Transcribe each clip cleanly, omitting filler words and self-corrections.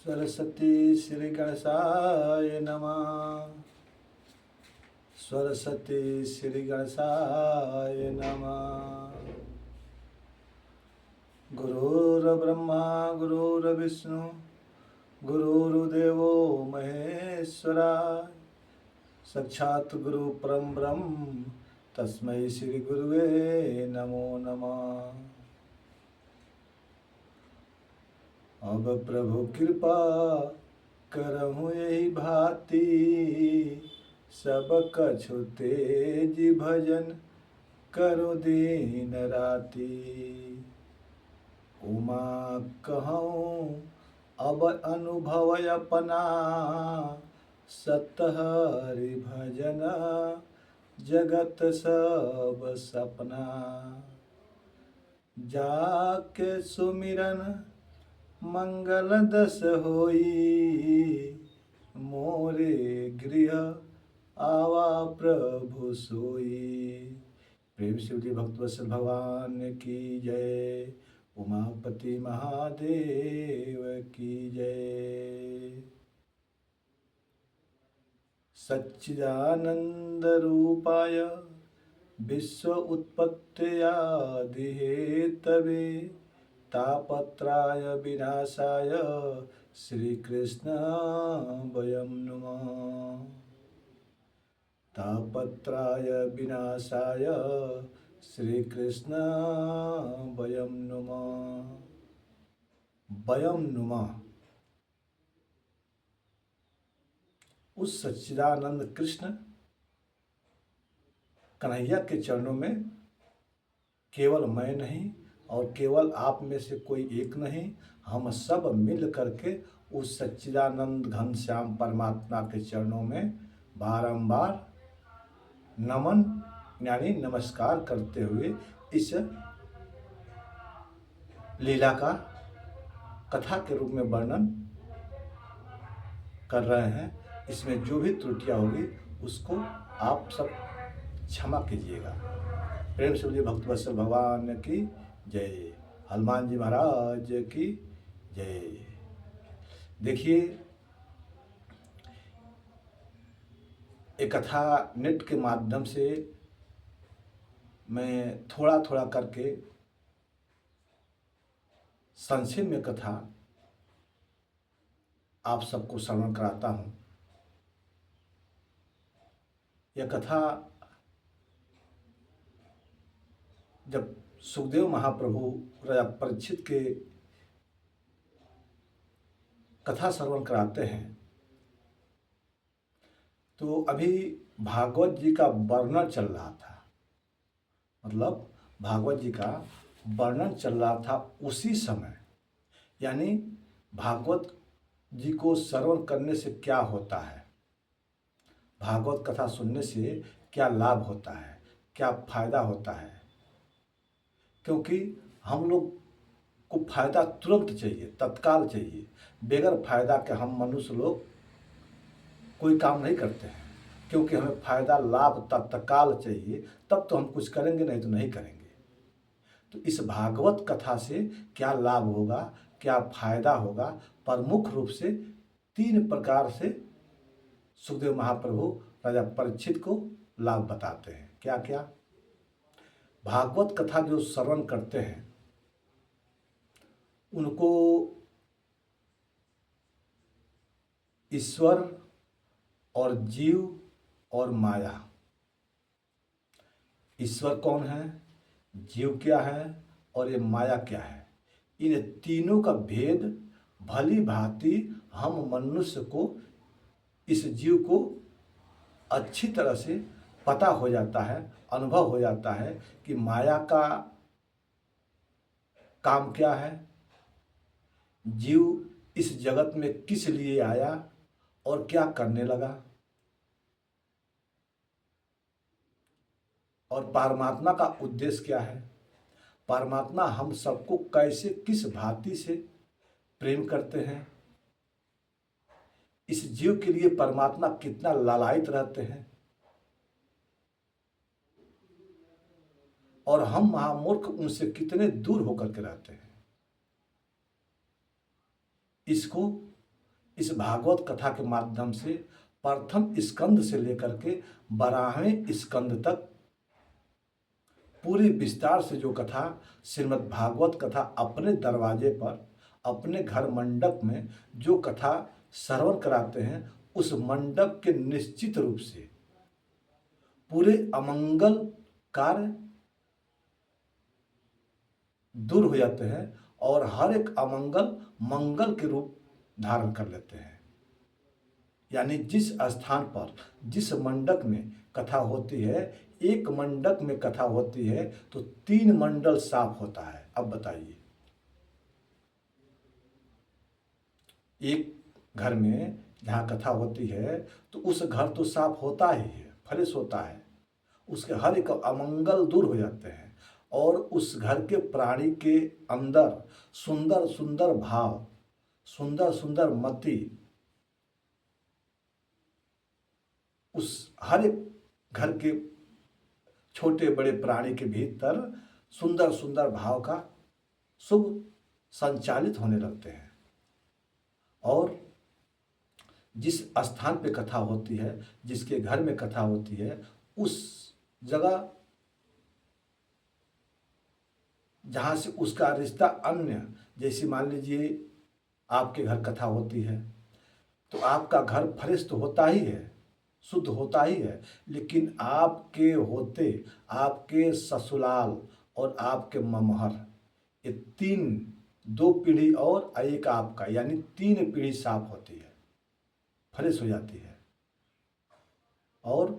सरस्वती श्री गणेशाय नमः। सरस्वती श्री गणेशाय नमः। गुरुर्ब्रह्मा गुरुर्विष्णु गुरुर्देवो महेश्वरा। साक्षात् गुरु परम ब्रह्म तस्मै श्री गुरुवे नमो नमः। अब प्रभु कृपा करहु यही भांति, सब कछु तेज भजन करो दिन राति। उमा कहूँ अब अनुभव अपना, सतहरि भजन जगत सब सपना। जाके सुमिरन मंगल दस होई, मोरे गृह आवा प्रभु सोई। प्रेम शिव जी भक्तवत्सल भगवान की जय। उमापति महादेव की जय। सच्चिदानंद रूपाय विश्व उत्पत्त्यादि हेतवे, तापत्राय विनाशाय श्री कृष्ण वयं नुमः। तापत्राय विनाशाय श्री कृष्ण वयं नुमः। वयं नुमः। उस सच्चिदानंद कृष्ण कन्हैया के चरणों में केवल मैं नहीं और केवल आप में से कोई एक नहीं, हम सब मिल करके उस सच्चिदानंद घनश्याम परमात्मा के चरणों में बारंबार नमन यानी नमस्कार करते हुए इस लीला का कथा के रूप में वर्णन कर रहे हैं। इसमें जो भी त्रुटियां होगी उसको आप सब क्षमा कीजिएगा। प्रेम से बोलिए भक्तवत्सल भगवान की जय। हनुमान जी महाराज की जय। देखिए, एक कथा नेट के माध्यम से मैं थोड़ा थोड़ा करके संक्षेप में कथा आप सबको श्रवण कराता हूँ। यह कथा जब सुखदेव महाप्रभु राजा परीक्षित के कथा श्रवण कराते हैं तो अभी भागवत जी का वर्णन चल रहा था। मतलब भागवत जी का वर्णन चल रहा था उसी समय, यानी भागवत जी को श्रवण करने से क्या होता है, भागवत कथा सुनने से क्या लाभ होता है, क्या फायदा होता है। क्योंकि हम लोग को फायदा तुरंत चाहिए, तत्काल चाहिए। बगैर फायदा के हम मनुष्य लोग कोई काम नहीं करते हैं, क्योंकि हमें फायदा लाभ तत्काल चाहिए, तब तो हम कुछ करेंगे, नहीं तो नहीं करेंगे। तो इस भागवत कथा से क्या लाभ होगा, क्या फायदा होगा, प्रमुख रूप से 3 प्रकार से सुखदेव महाप्रभु राजा परीक्षित को लाभ बताते हैं। क्या क्या? भागवत कथा जो श्रवण करते हैं उनको ईश्वर और जीव और माया, ईश्वर कौन है, जीव क्या है और ये माया क्या है, इन तीनों का भेद भली भांति हम मनुष्य को, इस जीव को अच्छी तरह से पता हो जाता है, अनुभव हो जाता है कि माया का काम क्या है, जीव इस जगत में किस लिए आया और क्या करने लगा, और परमात्मा का उद्देश्य क्या है। परमात्मा हम सबको कैसे, किस भांति से प्रेम करते हैं, इस जीव के लिए परमात्मा कितना लालायित रहते हैं, और हम महामूर्ख उनसे कितने दूर होकर के रहते हैं। इसको इस भागवत कथा के माध्यम से प्रथम स्कंद से लेकर के 12वें स्कंद तक पूरी विस्तार से जो कथा श्रीमद् भागवत कथा अपने दरवाजे पर, अपने घर मंडप में जो कथा श्रवण कराते हैं, उस मंडप के निश्चित रूप से पूरे अमंगल कार्य दूर हो जाते हैं और हर एक अमंगल मंगल के रूप धारण कर लेते हैं। यानी जिस स्थान पर, जिस मंडप में कथा होती है, एक मंडप में कथा होती है तो 3 मंडल साफ होता है। अब बताइए, एक घर में जहाँ कथा होती है तो उस घर तो साफ होता ही है, फ्रेश होता है, उसके हर एक अमंगल दूर हो जाते हैं और उस घर के प्राणी के अंदर सुंदर सुंदर भाव, सुंदर सुंदर मति, उस हर एक घर के छोटे बड़े प्राणी के भीतर सुंदर सुंदर भाव का शुभ संचालित होने लगते हैं। और जिस स्थान पे कथा होती है, जिसके घर में कथा होती है, उस जगह जहाँ से उसका रिश्ता अन्य, जैसे मान लीजिए आपके घर कथा होती है तो आपका घर फ्रेश तो होता ही है, शुद्ध होता ही है, लेकिन आपके होते, आपके ससुराल और आपके ममहर, ये 2 पीढ़ी और एक आपका, यानी 3 पीढ़ी साफ होती है, फ्रेश हो जाती है। और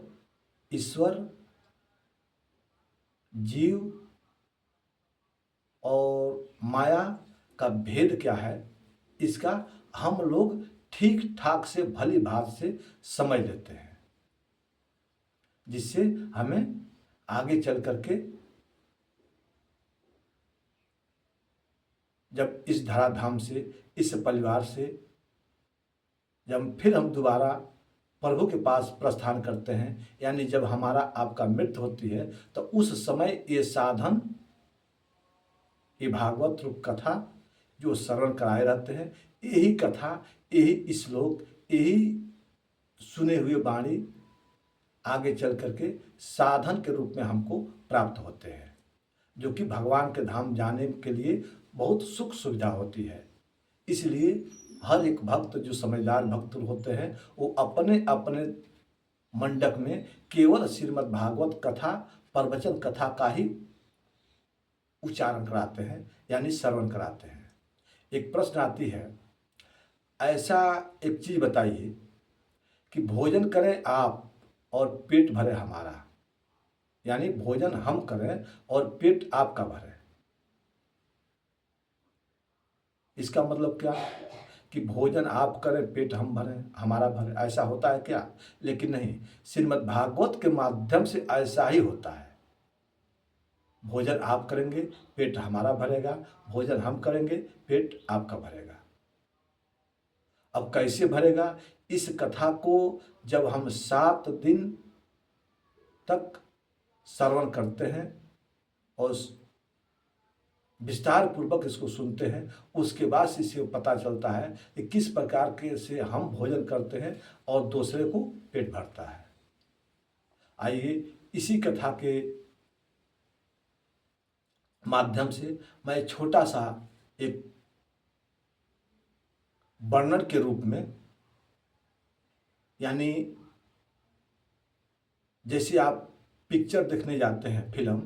ईश्वर, जीव और माया का भेद क्या है, इसका हम लोग ठीक ठाक से, भली भांति से समझ लेते हैं, जिससे हमें आगे चल करके जब इस धराधाम से, इस परिवार से जब फिर हम दोबारा प्रभु के पास प्रस्थान करते हैं, यानी जब हमारा आपका मृत्यु होती है, तो उस समय ये साधन, ये भागवत रूप कथा जो श्रवण कराए रहते हैं, यही कथा, यही श्लोक, यही सुने हुए वाणी आगे चल करके साधन के रूप में हमको प्राप्त होते हैं, जो कि भगवान के धाम जाने के लिए बहुत सुख सुविधा होती है। इसलिए हर एक भक्त, जो समझदार भक्त होते हैं, वो अपने अपने मंडप में केवल श्रीमद् भागवत कथा, प्रवचन कथा का ही उच्चारण कराते हैं, यानी श्रवण कराते हैं। एक प्रश्न आती है, ऐसा एक चीज बताइए कि भोजन करें आप और पेट भरे हमारा, यानी भोजन हम करें और पेट आपका भरे, इसका मतलब क्या कि भोजन आप करें, पेट हम भरें, हमारा भरे, ऐसा होता है क्या? लेकिन नहीं, श्रीमद् भागवत के माध्यम से ऐसा ही होता है। भोजन आप करेंगे, पेट हमारा भरेगा, भोजन हम करेंगे, पेट आपका भरेगा। अब कैसे भरेगा? इस कथा को जब हम 7 दिन तक श्रवण करते हैं और विस्तार पूर्वक इसको सुनते हैं, उसके बाद से इसे पता चलता है कि किस प्रकार के से हम भोजन करते हैं और दूसरे को पेट भरता है। आइए इसी कथा के माध्यम से मैं छोटा सा एक वर्णन के रूप में, यानी जैसे आप पिक्चर देखने जाते हैं फिल्म,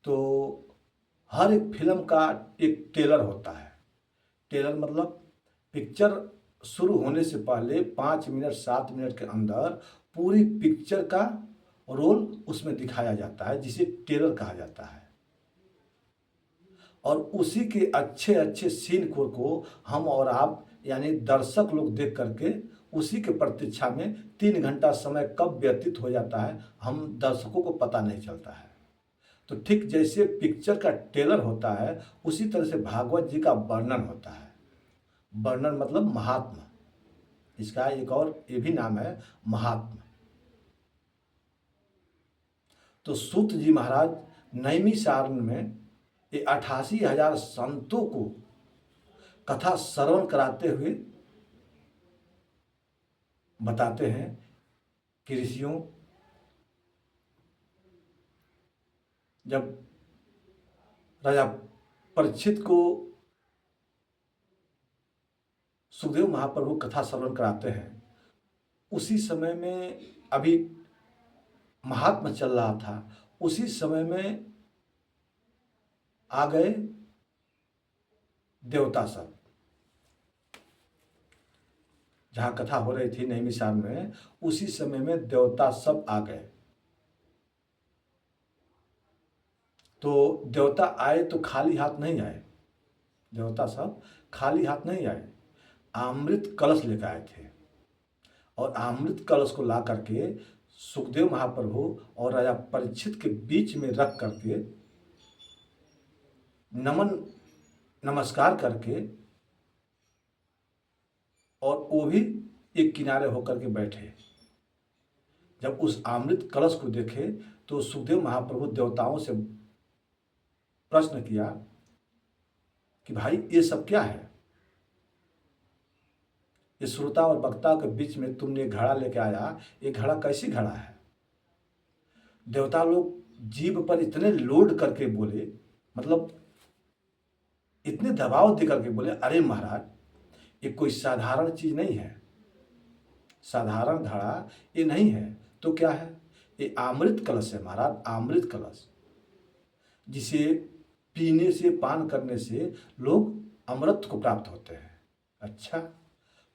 तो हर एक फिल्म का एक ट्रेलर होता है। ट्रेलर मतलब पिक्चर शुरू होने से पहले 5 मिनट 7 मिनट के अंदर पूरी पिक्चर का रोल उसमें दिखाया जाता है, जिसे ट्रेलर कहा जाता है। और उसी के अच्छे अच्छे सीन को हम और आप, यानी दर्शक लोग देख करके उसी के प्रतीक्षा में 3 घंटा समय कब व्यतीत हो जाता है, हम दर्शकों को पता नहीं चलता है। तो ठीक जैसे पिक्चर का ट्रेलर होता है, उसी तरह से भागवत जी का वर्णन होता है। वर्णन मतलब महात्मा, इसका एक और ये भी नाम है महात्मा। तो सूत जी महाराज नैमिषारण्य में ये 88,000 संतों को कथा श्रवण कराते हुए बताते हैं कि ऋषियों, जब राजा परीक्षित को सुखदेव महाप्रभु कथा श्रवण कराते हैं, उसी समय में अभी महात्मा चल रहा था, उसी समय में आ गए देवता सब। जहाँ कथा हो रही थी नैमिषारण्य में, उसी समय में देवता सब आ गए। तो देवता आए तो खाली हाथ नहीं आए, देवता सब खाली हाथ नहीं आए, अमृत कलश लेकर आए थे। और अमृत कलश को ला करके सुखदेव महाप्रभु और राजा परीक्षित के बीच में रख करके नमस्कार करके, और वो भी एक किनारे होकर के बैठे। जब उस अमृत कलश को देखे तो सुखदेव महाप्रभु देवताओं से प्रश्न किया कि भाई ये सब क्या है? ये श्रोता और वक्ता के बीच में तुमने घड़ा लेके आया, ये घड़ा कैसी घड़ा है? देवता लोग जीभ पर इतने लोड करके बोले, मतलब इतने दबाव दे करके बोले, अरे महाराज, ये कोई साधारण चीज नहीं है, साधारण घड़ा ये नहीं है। तो क्या है? ये अमृत कलश है महाराज, अमृत कलश, जिसे पीने से, पान करने से लोग अमृत को प्राप्त होते हैं। अच्छा,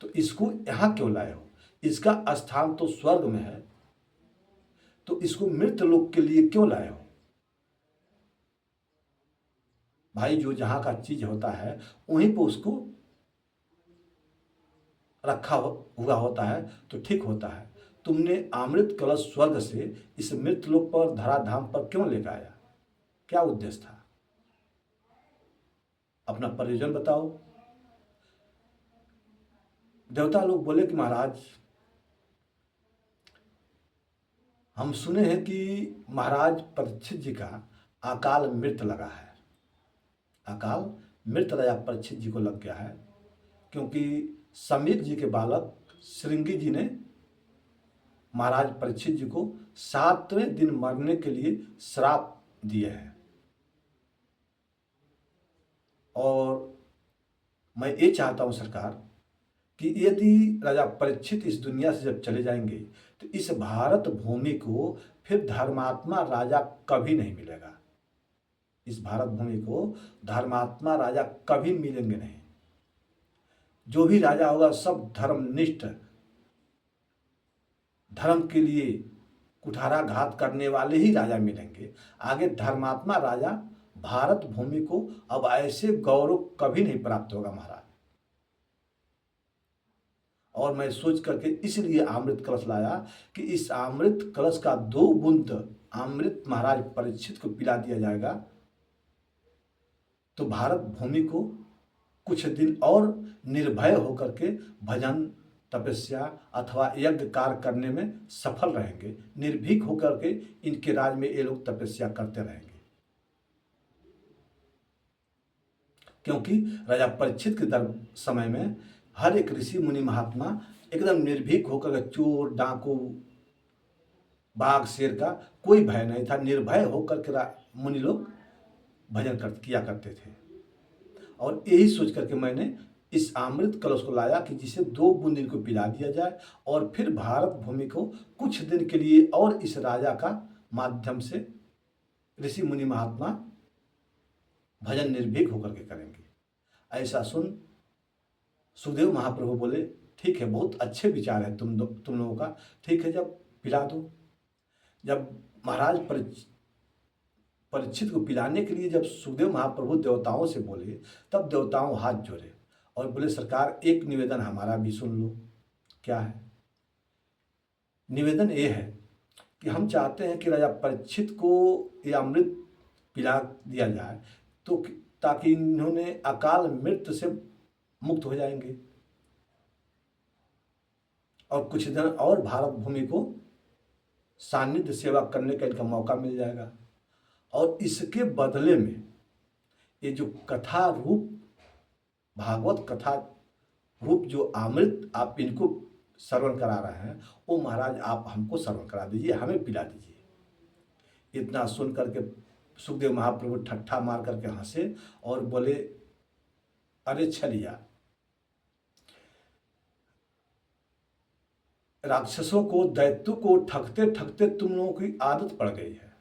तो इसको यहाँ क्यों लाए हो? इसका स्थान तो स्वर्ग में है, तो इसको मृत लोक के लिए क्यों लाए हो? भाई, जो जहाँ का चीज होता है वहीं पर उसको रखा हुआ होता है तो ठीक होता है। तुमने अमृत कलश स्वर्ग से इस मृत लोक पर, धराधाम पर क्यों लेकर आया? क्या उद्देश्य था? अपना प्रयोजन बताओ। देवता लोग बोले कि महाराज, हम सुने हैं कि महाराज परीक्षित जी का अकाल मृत्यु लगा है। अकाल मृत्यु राजा परीक्षित जी को लग गया है, क्योंकि समीर जी के बालक श्रृंगी जी ने महाराज परीक्षित जी को 7वें दिन मरने के लिए श्राप दिए हैं। और मैं ये चाहता हूं सरकार कि यदि राजा परीक्षित इस दुनिया से जब चले जाएंगे तो इस भारत भूमि को फिर धर्मात्मा राजा कभी नहीं मिलेगा। इस भारत भूमि को धर्मात्मा राजा कभी मिलेंगे नहीं। जो भी राजा होगा सब धर्मनिष्ठ, धर्म के लिए कुठाराघात करने वाले ही राजा मिलेंगे। आगे धर्मात्मा राजा भारत भूमि को अब ऐसे गौरव कभी नहीं प्राप्त होगा महाराज। और मैं सोच करके इसलिए अमृत कलश लाया कि इस अमृत कलश का 2 बूंद अमृत महाराज परीक्षित को पिला दिया जाएगा तो भारत भूमि को कुछ दिन और निर्भय होकर के भजन, तपस्या अथवा यज्ञ कार्य करने में सफल रहेंगे। निर्भीक होकर के इनके राज में ये लोग तपस्या करते रहेंगे। क्योंकि राजा परीक्षित के समय में हर एक ऋषि मुनि महात्मा एकदम निर्भीक होकर, चोर, डाकू, बाघ, शेर का कोई भय नहीं था। निर्भय होकर के मुनि लोग भजन किया करते थे। और यही सोच करके मैंने इस अमृत कलश को लाया कि जिसे 2 बूंद इनको पिला दिया जाए और फिर भारत भूमि को कुछ दिन के लिए और इस राजा का माध्यम से ऋषि मुनि महात्मा भजन निर्भीक होकर के करेंगे। ऐसा सुन सुखदेव महाप्रभु बोले, ठीक है, बहुत अच्छे विचार है तुम लोगों का, ठीक है, जब पिला दो। जब महाराज परीक्षित को पिलाने के लिए जब सुखदेव महाप्रभु देवताओं से बोले, तब देवताओं हाथ जोड़े और बोले, सरकार एक निवेदन हमारा भी सुन लो। क्या है? निवेदन ये है कि हम चाहते हैं कि राजा परीक्षित को ये अमृत पिला दिया जाए तो ताकि इन्होंने अकाल मृत्यु से मुक्त हो जाएंगे और कुछ दिन और भारत भूमि को सानिध्य सेवा करने का इनका मौका मिल जाएगा। और इसके बदले में ये जो कथा रूप भागवत कथा रूप जो अमृत आप इनको श्रवण करा रहे हैं, वो महाराज आप हमको श्रवण करा दीजिए, हमें पिला दीजिए। इतना सुन करके सुखदेव महाप्रभु ठट्ठा मार करके हंसे और बोले, अरे छलिया, राक्षसों को, दैत्यों को ठगते ठगते तुम लोगों की आदत पड़ गई है,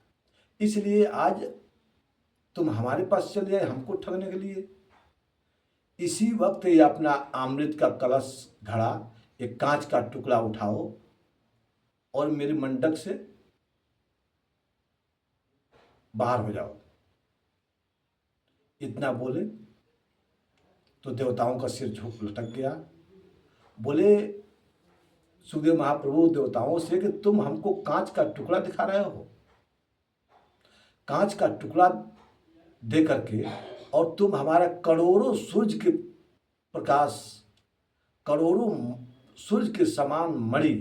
इसलिए आज तुम हमारे पास चले आए हमको ठगने के लिए। इसी वक्त ये अपना अमृत का कलश घड़ा, एक कांच का टुकड़ा उठाओ और मेरे मंडप से बाहर हो जाओ। इतना बोले तो देवताओं का सिर झुक लटक गया। बोले सुखदेव महाप्रभु देवताओं से कि तुम हमको कांच का टुकड़ा दिखा रहे हो, कांच का टुकड़ा दे करके, और तुम हमारा करोड़ों सूर्य के प्रकाश, करोड़ों सूर्य के समान मणि,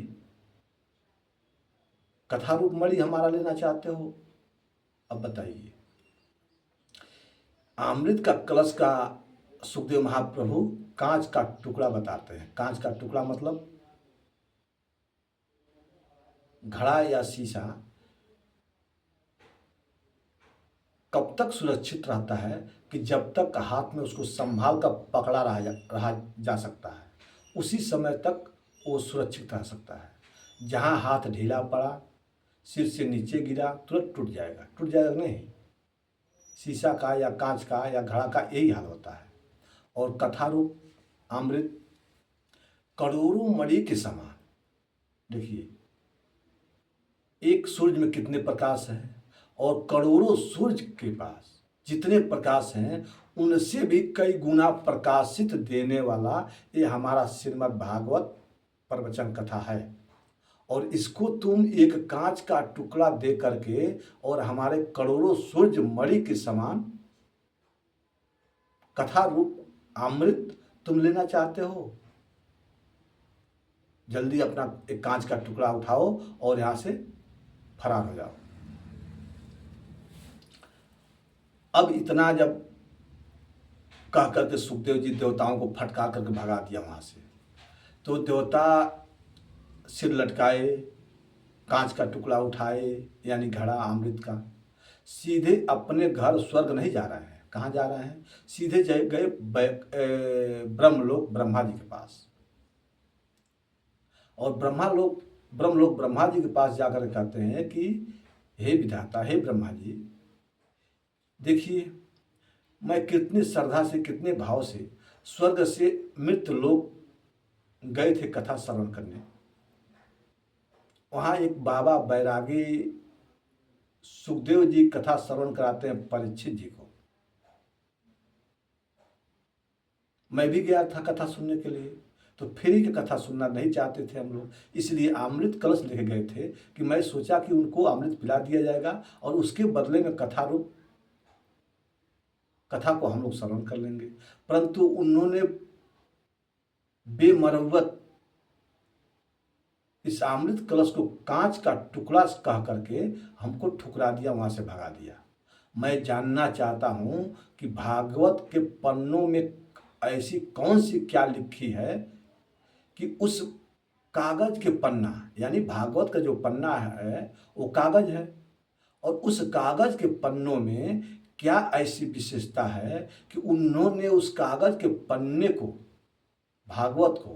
कथा रूप मणि हमारा लेना चाहते हो। अब बताइए, अमृत का कलश का सुखदेव महाप्रभु कांच का टुकड़ा बताते हैं। कांच का टुकड़ा मतलब घड़ा या शीशा कब तक सुरक्षित रहता है कि जब तक हाथ में उसको संभाल कर पकड़ा रहा जा सकता है, उसी समय तक वो सुरक्षित रह सकता है। जहाँ हाथ ढीला पड़ा, सिर से नीचे गिरा, तुरंत टूट जाएगा। टूट जाएगा नहीं? शीशा का या कांच का या घड़ा का यही हाल होता है। और कथा रूप अमृत करोड़ों मणि के समान। देखिए, एक सूर्य में कितने प्रकाश हैं, और करोड़ों सूर्य के पास जितने प्रकाश हैं उनसे भी कई गुना प्रकाशित देने वाला ये हमारा श्रीमद् भागवत प्रवचन कथा है। और इसको तुम एक कांच का टुकड़ा दे करके और हमारे करोड़ों सूर्य मणि के समान कथा रूप अमृत तुम लेना चाहते हो। जल्दी अपना एक कांच का टुकड़ा उठाओ और यहां से फरार हो जाओ। अब इतना जब कह करके सुखदेव जी देवताओं को फटकार करके भगा दिया वहां से, तो देवता सिर लटकाए, कांच का टुकड़ा उठाए, यानी घड़ा अमृत का, सीधे अपने घर स्वर्ग नहीं जा रहे हैं। कहाँ जा रहे हैं? सीधे गए ब्रह्मलोक ब्रह्मा जी के पास। और ब्रह्मलोक ब्रह्मा जी के पास जाकर कहते हैं कि हे विधाता, हे ब्रह्मा जी, देखिए मैं कितनी श्रद्धा से, कितने भाव से स्वर्ग से मृत लोग गए थे कथा श्रवण करने। वहाँ एक बाबा बैरागी सुखदेव जी कथा श्रवण कराते हैं परीक्षित जी को। मैं भी गया था कथा सुनने के लिए, तो फ्री की कथा सुनना नहीं चाहते थे हम लोग, इसलिए अमृत कलश लेके गए थे कि मैं सोचा कि उनको अमृत पिला दिया जाएगा और उसके बदले में कथा रूप कथा को हम लोग श्रवण कर लेंगे। परंतु उन्होंने बेमरवत इस अमृत कलश को कांच का टुकड़ा कह करके हमको ठुकरा दिया, वहां से भगा दिया। मैं जानना चाहता हूं कि भागवत के पन्नों में ऐसी कौन सी क्या लिखी है कि उस कागज के पन्ना, यानी भागवत का जो पन्ना है वो कागज है, और उस कागज के पन्नों में क्या ऐसी विशेषता है कि उन्होंने उस कागज के पन्ने को, भागवत को,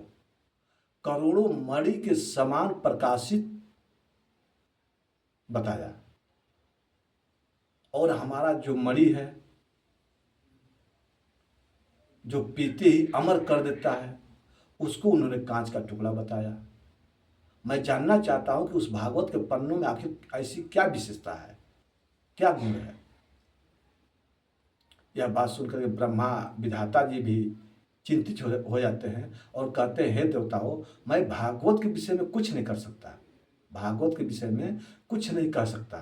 करोड़ों मणि के समान प्रकाशित बताया। और हमारा जो मणि है, जो पीते ही अमर कर देता है, उसको उन्होंने कांच का टुकड़ा बताया। मैं जानना चाहता हूं कि उस भागवत के पन्नों में आखिर ऐसी क्या विशेषता है, क्या गुण है। यह बात सुनकर ब्रह्मा विधाता जी भी चिंतित हो जाते हैं और कहते हैं, हे देवताओं, मैं भागवत के विषय में कुछ नहीं कर सकता, भागवत के विषय में कुछ नहीं कह सकता।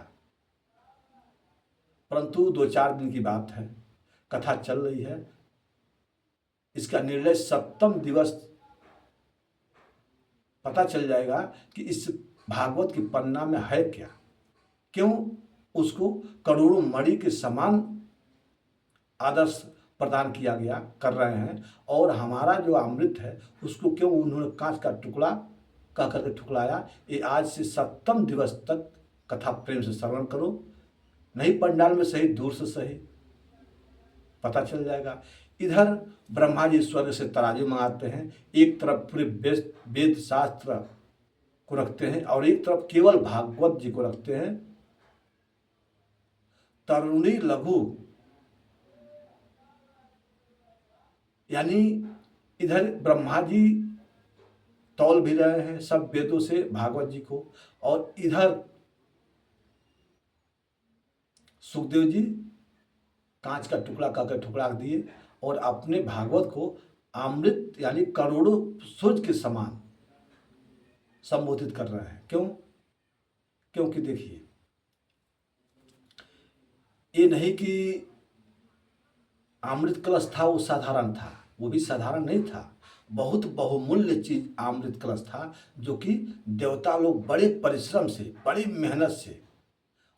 परंतु 2-4 दिन की बात है, कथा चल रही है, इसका निर्णय 7वें दिवस पता चल जाएगा कि इस भागवत की पन्ना में है क्या, क्यों उसको करोड़ों मणि के समान आदर्श प्रदान किया गया, कर रहे हैं, और हमारा जो अमृत है उसको क्यों उन्होंने कांच का टुकड़ा कह करके ठुकराया। ये आज से 7वें दिवस तक कथा प्रेम से श्रवण करो, नहीं पंडाल में सही, दूर से सही, पता चल जाएगा। इधर ब्रह्मा जी स्वर्ग से तराजू मंगाते हैं, एक तरफ पूरे वेद शास्त्र को रखते हैं और एक तरफ केवल भागवत जी को रखते हैं। तरुणी लघु यानी इधर ब्रह्मा जी तौल भी रहे हैं सब वेदों से भागवत जी को, और इधर सुखदेव जी कांच का टुकड़ा काकर ठुकरा दिए और अपने भागवत को अमृत यानी करोड़ों सूर्य के समान संबोधित कर रहे हैं। क्यों? क्योंकि देखिए, ये नहीं कि अमृत कलश था वो साधारण था, वो भी साधारण नहीं था, बहुत बहुमूल्य चीज अमृत कलश था, जो कि देवता लोग बड़े परिश्रम से, बड़ी मेहनत से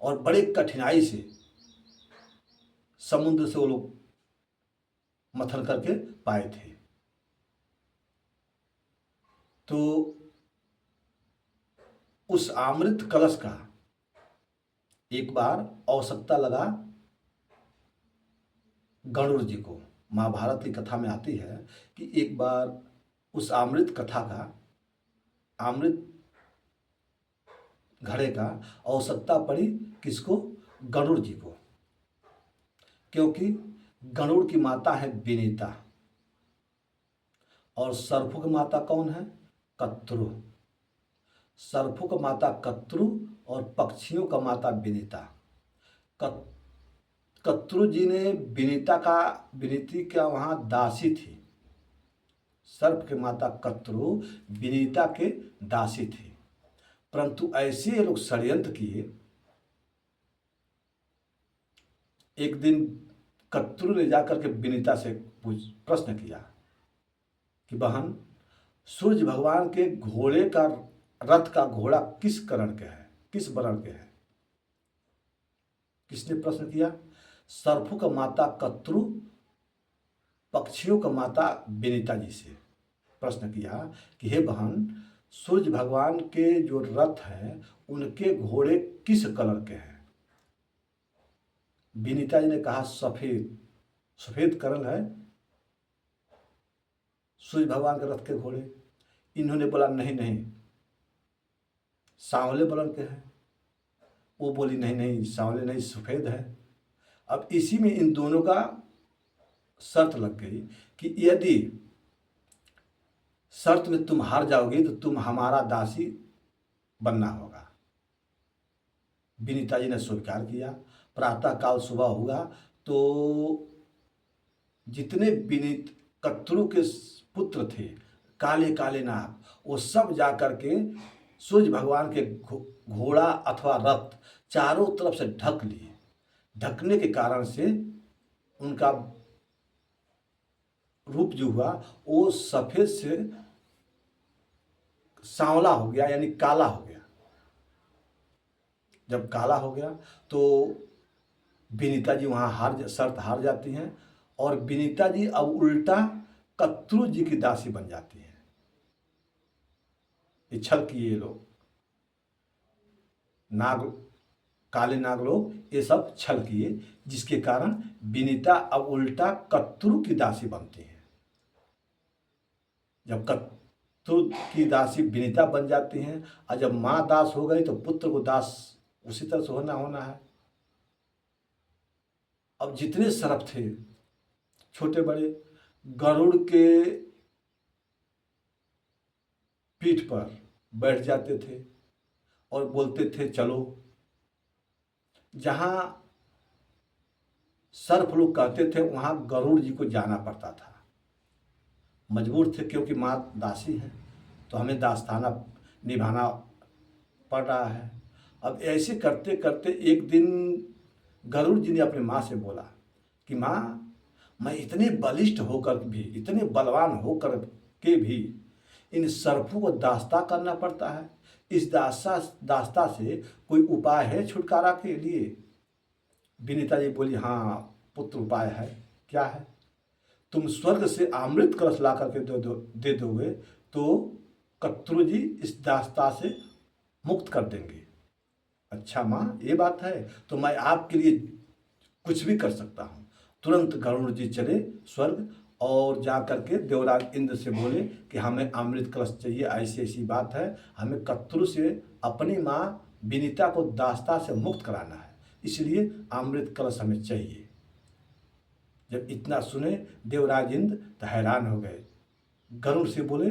और बड़े कठिनाई से समुद्र से वो लोग मथन करके पाए थे। तो उस अमृत कलश का एक बार आवश्यकता लगा गरुड़ जी को। महाभारत की कथा में आती है कि एक बार उस अमृत कथा का, अमृत घड़े का आवश्यकता पड़ी किसको? गरुड़ जी को, क्योंकि गरुड़ की माता है विनीता और सर्पों की माता कौन है? कत्रु। सर्पों का माता कत्रु और पक्षियों का माता विनीता। कत्रु जी ने विनीति का वहाँ दासी थी। सर्प के माता कत्रु विनीता के दासी थी, परंतु ऐसे ये लोग षड्यंत्र किए। एक दिन कत्रु ने जाकर के विनीता से प्रश्न किया कि बहन, सूर्य भगवान के घोड़े का, रथ का घोड़ा किस करण के है, किस वर्ण के है? किसने प्रश्न किया? सर्पों का माता कत्रु पक्षियों का माता विनीता जी से प्रश्न किया कि हे बहन, सूर्य भगवान के जो रथ है उनके घोड़े किस कलर के हैं? विनीता जी ने कहा सफेद, सफेद कलर है सूर्य भगवान के रथ के घोड़े। इन्होंने बोला नहीं नहीं, सांवले वर्ण के हैं। वो बोली नहीं नहीं, सांवले नहीं, सफेद है। अब इसी में इन दोनों का शर्त लग गई कि यदि शर्त में तुम हार जाओगे तो तुम हमारा दासी बनना होगा। विनीता जी ने स्वीकार किया। प्रातः काल सुबह हुआ तो जितने विनीत कत्रु के पुत्र थे, काले काले नाग, वो सब जाकर के सूर्य भगवान के घोड़ा अथवा रथ चारों तरफ से ढक लिए। ढकने के कारण से उनका रूप जो हुआ वो सफेद से सांवला हो गया, यानी काला हो गया। जब काला हो गया तो विनीता जी वहाँ शर्त हार जाती हैं और विनीता जी अब उल्टा कत्रु जी की दासी बन जाती हैं। ये छल किए ये लोग, नाग, काले नाग लोग ये सब छल किए, जिसके कारण विनीता अब उल्टा कत्रु की दासी बनती है। जब कत्रु की दासी विनीता बन जाती हैं और जब माँ दास हो गई तो पुत्र को दास उसी तरह से होना है। अब जितने सर्प थे छोटे बड़े, गरुड़ के पीठ पर बैठ जाते थे और बोलते थे चलो। जहां सर्प लोग कहते थे वहां गरुड़ जी को जाना पड़ता था। मजबूर थे, क्योंकि माँ दासी है तो हमें दास्ताना निभाना पड़ रहा है। अब ऐसे करते करते एक दिन गरुड़ जी ने अपनी माँ से बोला कि माँ, मैं इतने बलिष्ठ होकर भी, इतने बलवान होकर के भी इन सर्पों को दास्ता करना पड़ता है। इस दास्ता से कोई उपाय है छुटकारा के लिए? विनीता जी बोली हाँ पुत्र, उपाय है। क्या है? तुम स्वर्ग से अमृत कलश ला करके दे दोगे तो कत्रू जी इस दास्ता से मुक्त कर देंगे। अच्छा माँ, ये बात है, तो मैं आपके लिए कुछ भी कर सकता हूँ। तुरंत गरुड़ जी चले स्वर्ग और जा करके देवराज इंद्र से बोले कि हमें अमृत कलश चाहिए, ऐसी ऐसी बात है, हमें कत्रू से अपनी माँ विनीता को दास्ता से मुक्त कराना है, इसलिए अमृत कलश हमें चाहिए। जब इतना सुने देवराज इंद्र तो हैरान हो गए। गरुड़ से बोले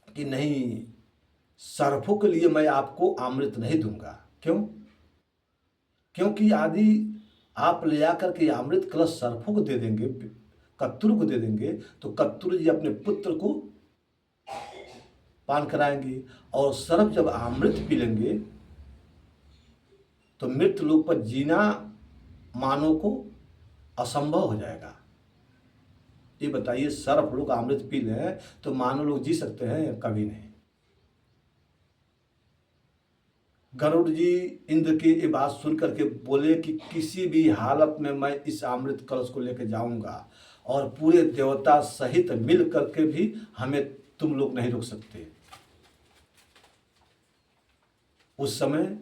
कि नहीं, सर्पों के लिए मैं आपको अमृत नहीं दूंगा। क्यों? क्योंकि यदि आप ले आकर के अमृत कलश सर्पों को दे देंगे, कत्रू को दे देंगे, तो कत्रू जी अपने पुत्र को पान कराएंगे और सर्प जब अमृत पी लेंगे तो मृत्यु लोक पर जीना मानव को असंभव हो जाएगा। ये बताइए, सर्प लोग अमृत पी लें तो मानव लोग जी सकते हैं? कभी नहीं। गरुड़ जी इंद्र की ये बात सुन करके बोले कि किसी भी हालत में मैं इस अमृत कलश को लेकर जाऊंगा और पूरे देवता सहित मिल करके भी हमें तुम लोग नहीं रोक सकते। उस समय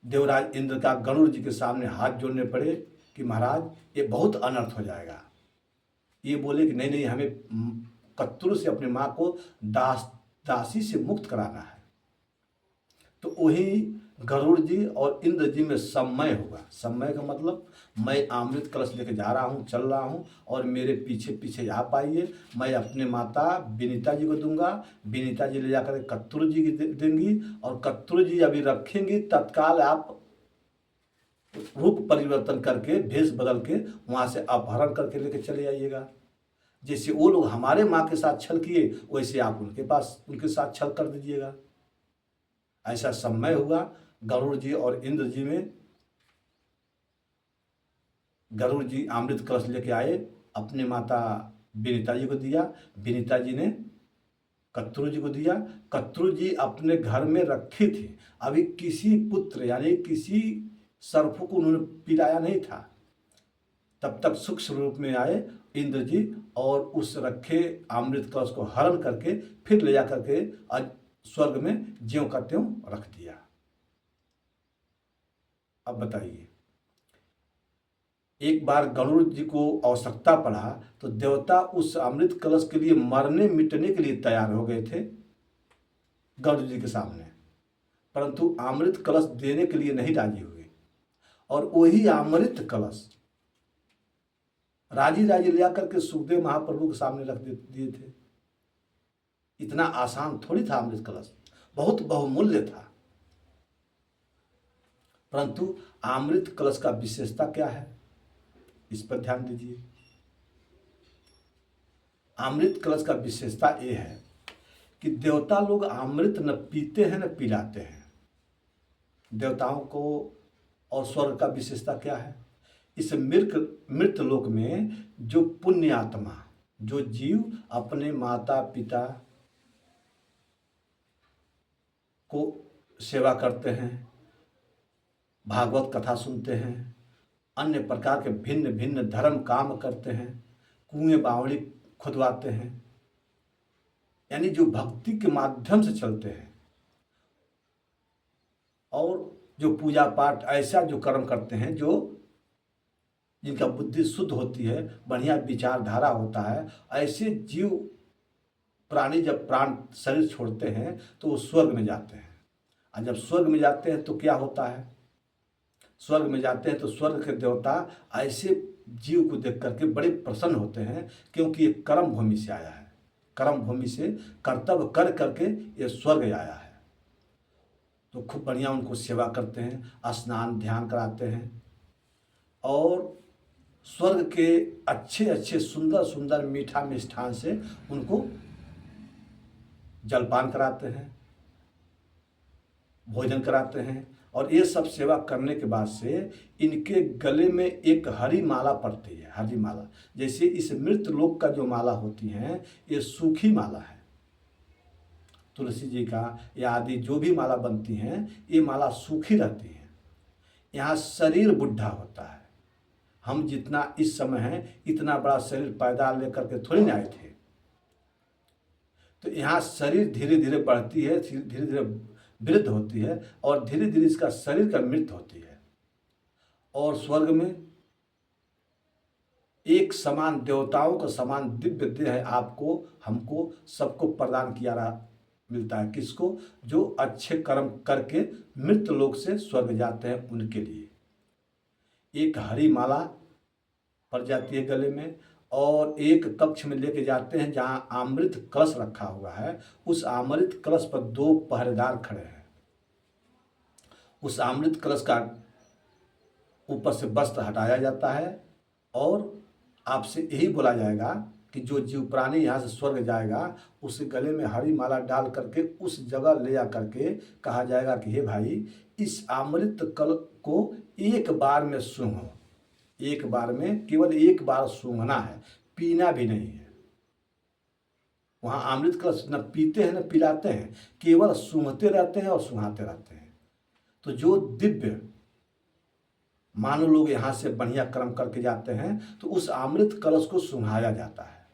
देवराज इंद्र का गरुड़ जी के सामने हाथ जोड़ने पड़े कि महाराज ये बहुत अनर्थ हो जाएगा। ये बोले कि नहीं नहीं, हमें कत्रू से अपनी माँ को दासी से मुक्त कराना है। तो वही गरुड़ जी और इंद्र जी में सम्मय होगा। सम्मय का मतलब मैं अमृत कलश लेके जा रहा हूँ, चल रहा हूँ और मेरे पीछे पीछे आप आइए, मैं अपने माता विनीता जी को दूंगा, विनीता जी ले जाकर कत्रू जी की देंगी और कत्रू जी अभी रखेंगी, तत्काल आप रूप परिवर्तन करके भेष बदल के वहाँ से अपहरण करके लेके चले आइएगा। जैसे वो लोग हमारे माँ के साथ छल किए वैसे आप उनके साथ छल कर दीजिएगा। ऐसा समय हुआ गरुड़ जी और इंद्र जी में। गरुड़ जी अमृत कलश लेके आए, अपने माता विनीता जी को दिया, विनीता जी ने कत्रू जी को दिया। कत्रू जी अपने घर में रखे थे, अभी किसी पुत्र यानी किसी सर्प को उन्होंने पिलाया नहीं था। तब तक सूक्ष्म रूप में आए इंद्र जी और उस रखे अमृत कलश को हरण करके फिर ले जा करके स्वर्ग में ज्यों का त्यों रख दिया। अब बताइए, एक बार गरुड़ जी को आवश्यकता पड़ा तो देवता उस अमृत कलश के लिए मरने मिटने के लिए तैयार हो गए थे गरुड़ जी के सामने, परंतु अमृत कलश देने के लिए नहीं राजी हुए और वही अमृत कलश राजी राजी ले आकर के सुखदेव महाप्रभु के सामने रख दिए थे। इतना आसान थोड़ी था अमृत कलश, बहुत बहुमूल्य था। परंतु अमृत कलश का विशेषता क्या है, इस पर ध्यान दीजिए। अमृत कलश का विशेषता यह है कि देवता लोग अमृत न पीते हैं न पिलाते हैं। देवताओं को और स्वर्ग का विशेषता क्या है, इस मृत लोक में जो पुण्य आत्मा, जो जीव अपने माता पिता को सेवा करते हैं, भागवत कथा सुनते हैं, अन्य प्रकार के भिन्न भिन्न धर्म काम करते हैं, कुएं बावड़ी खुदवाते हैं, यानी जो भक्ति के माध्यम से चलते हैं और जो पूजा पाठ ऐसा जो कर्म करते हैं, जो जिनका बुद्धि शुद्ध होती है, बढ़िया विचारधारा होता है, ऐसे जीव प्राणी जब प्राण शरीर छोड़ते हैं तो वो स्वर्ग में जाते हैं। और जब स्वर्ग में जाते हैं तो क्या होता है, स्वर्ग में जाते हैं तो स्वर्ग के देवता ऐसे जीव को देख करके बड़े प्रसन्न होते हैं, क्योंकि ये कर्म भूमि से आया है, कर्म भूमि से कर्तव्य कर करके ये स्वर्ग आया है। तो खूब बढ़िया उनको सेवा करते हैं, स्नान ध्यान कराते हैं और स्वर्ग के अच्छे अच्छे सुंदर सुंदर मीठा मिष्ठान से उनको जलपान कराते हैं, भोजन कराते हैं। और ये सब सेवा करने के बाद से इनके गले में एक हरी माला पड़ती है, हरी माला। जैसे इस मृत लोक का जो माला होती है ये सूखी माला है, तुलसी जी का या आदि जो भी माला बनती हैं ये माला सूखी रहती है। यहाँ शरीर बुढ़ा होता है, हम जितना इस समय हैं इतना बड़ा शरीर पैदा लेकर के थोड़ी ना आए थे। तो यहाँ शरीर धीरे धीरे बढ़ती है, धीरे धीरे वृद्ध होती है और धीरे धीरे इसका शरीर का मृत्यु होती है। और स्वर्ग में एक समान देवताओं का समान दिव्य देह है, आपको हमको सबको प्रदान किया रहा मिलता है। किसको? जो अच्छे कर्म करके मृत लोक से स्वर्ग जाते हैं उनके लिए। एक हरी माला पड़ जाती है गले में और एक कक्ष में लेके जाते हैं जहाँ अमृत कलश रखा हुआ है। उस अमृत कलश पर 2 पहरेदार खड़े हैं। उस अमृत कलश का ऊपर से वस्त्र हटाया जाता है और आपसे यही बोला जाएगा कि जो जीव प्राणी यहाँ से स्वर्ग जाएगा उसे गले में हरी माला डाल करके उस जगह ले जा करके कहा जाएगा कि हे भाई, इस अमृत कल को एक बार में सूंघो। एक बार में, केवल एक बार सूंघना है, पीना भी नहीं है। वहाँ अमृत कलश न पीते हैं न पिलाते हैं, केवल सूंघते रहते हैं और सुंघाते रहते हैं। तो जो दिव्य मानो लोग यहाँ से बढ़िया कर्म करके जाते हैं तो उस अमृत कलश को सुंघाया जाता है।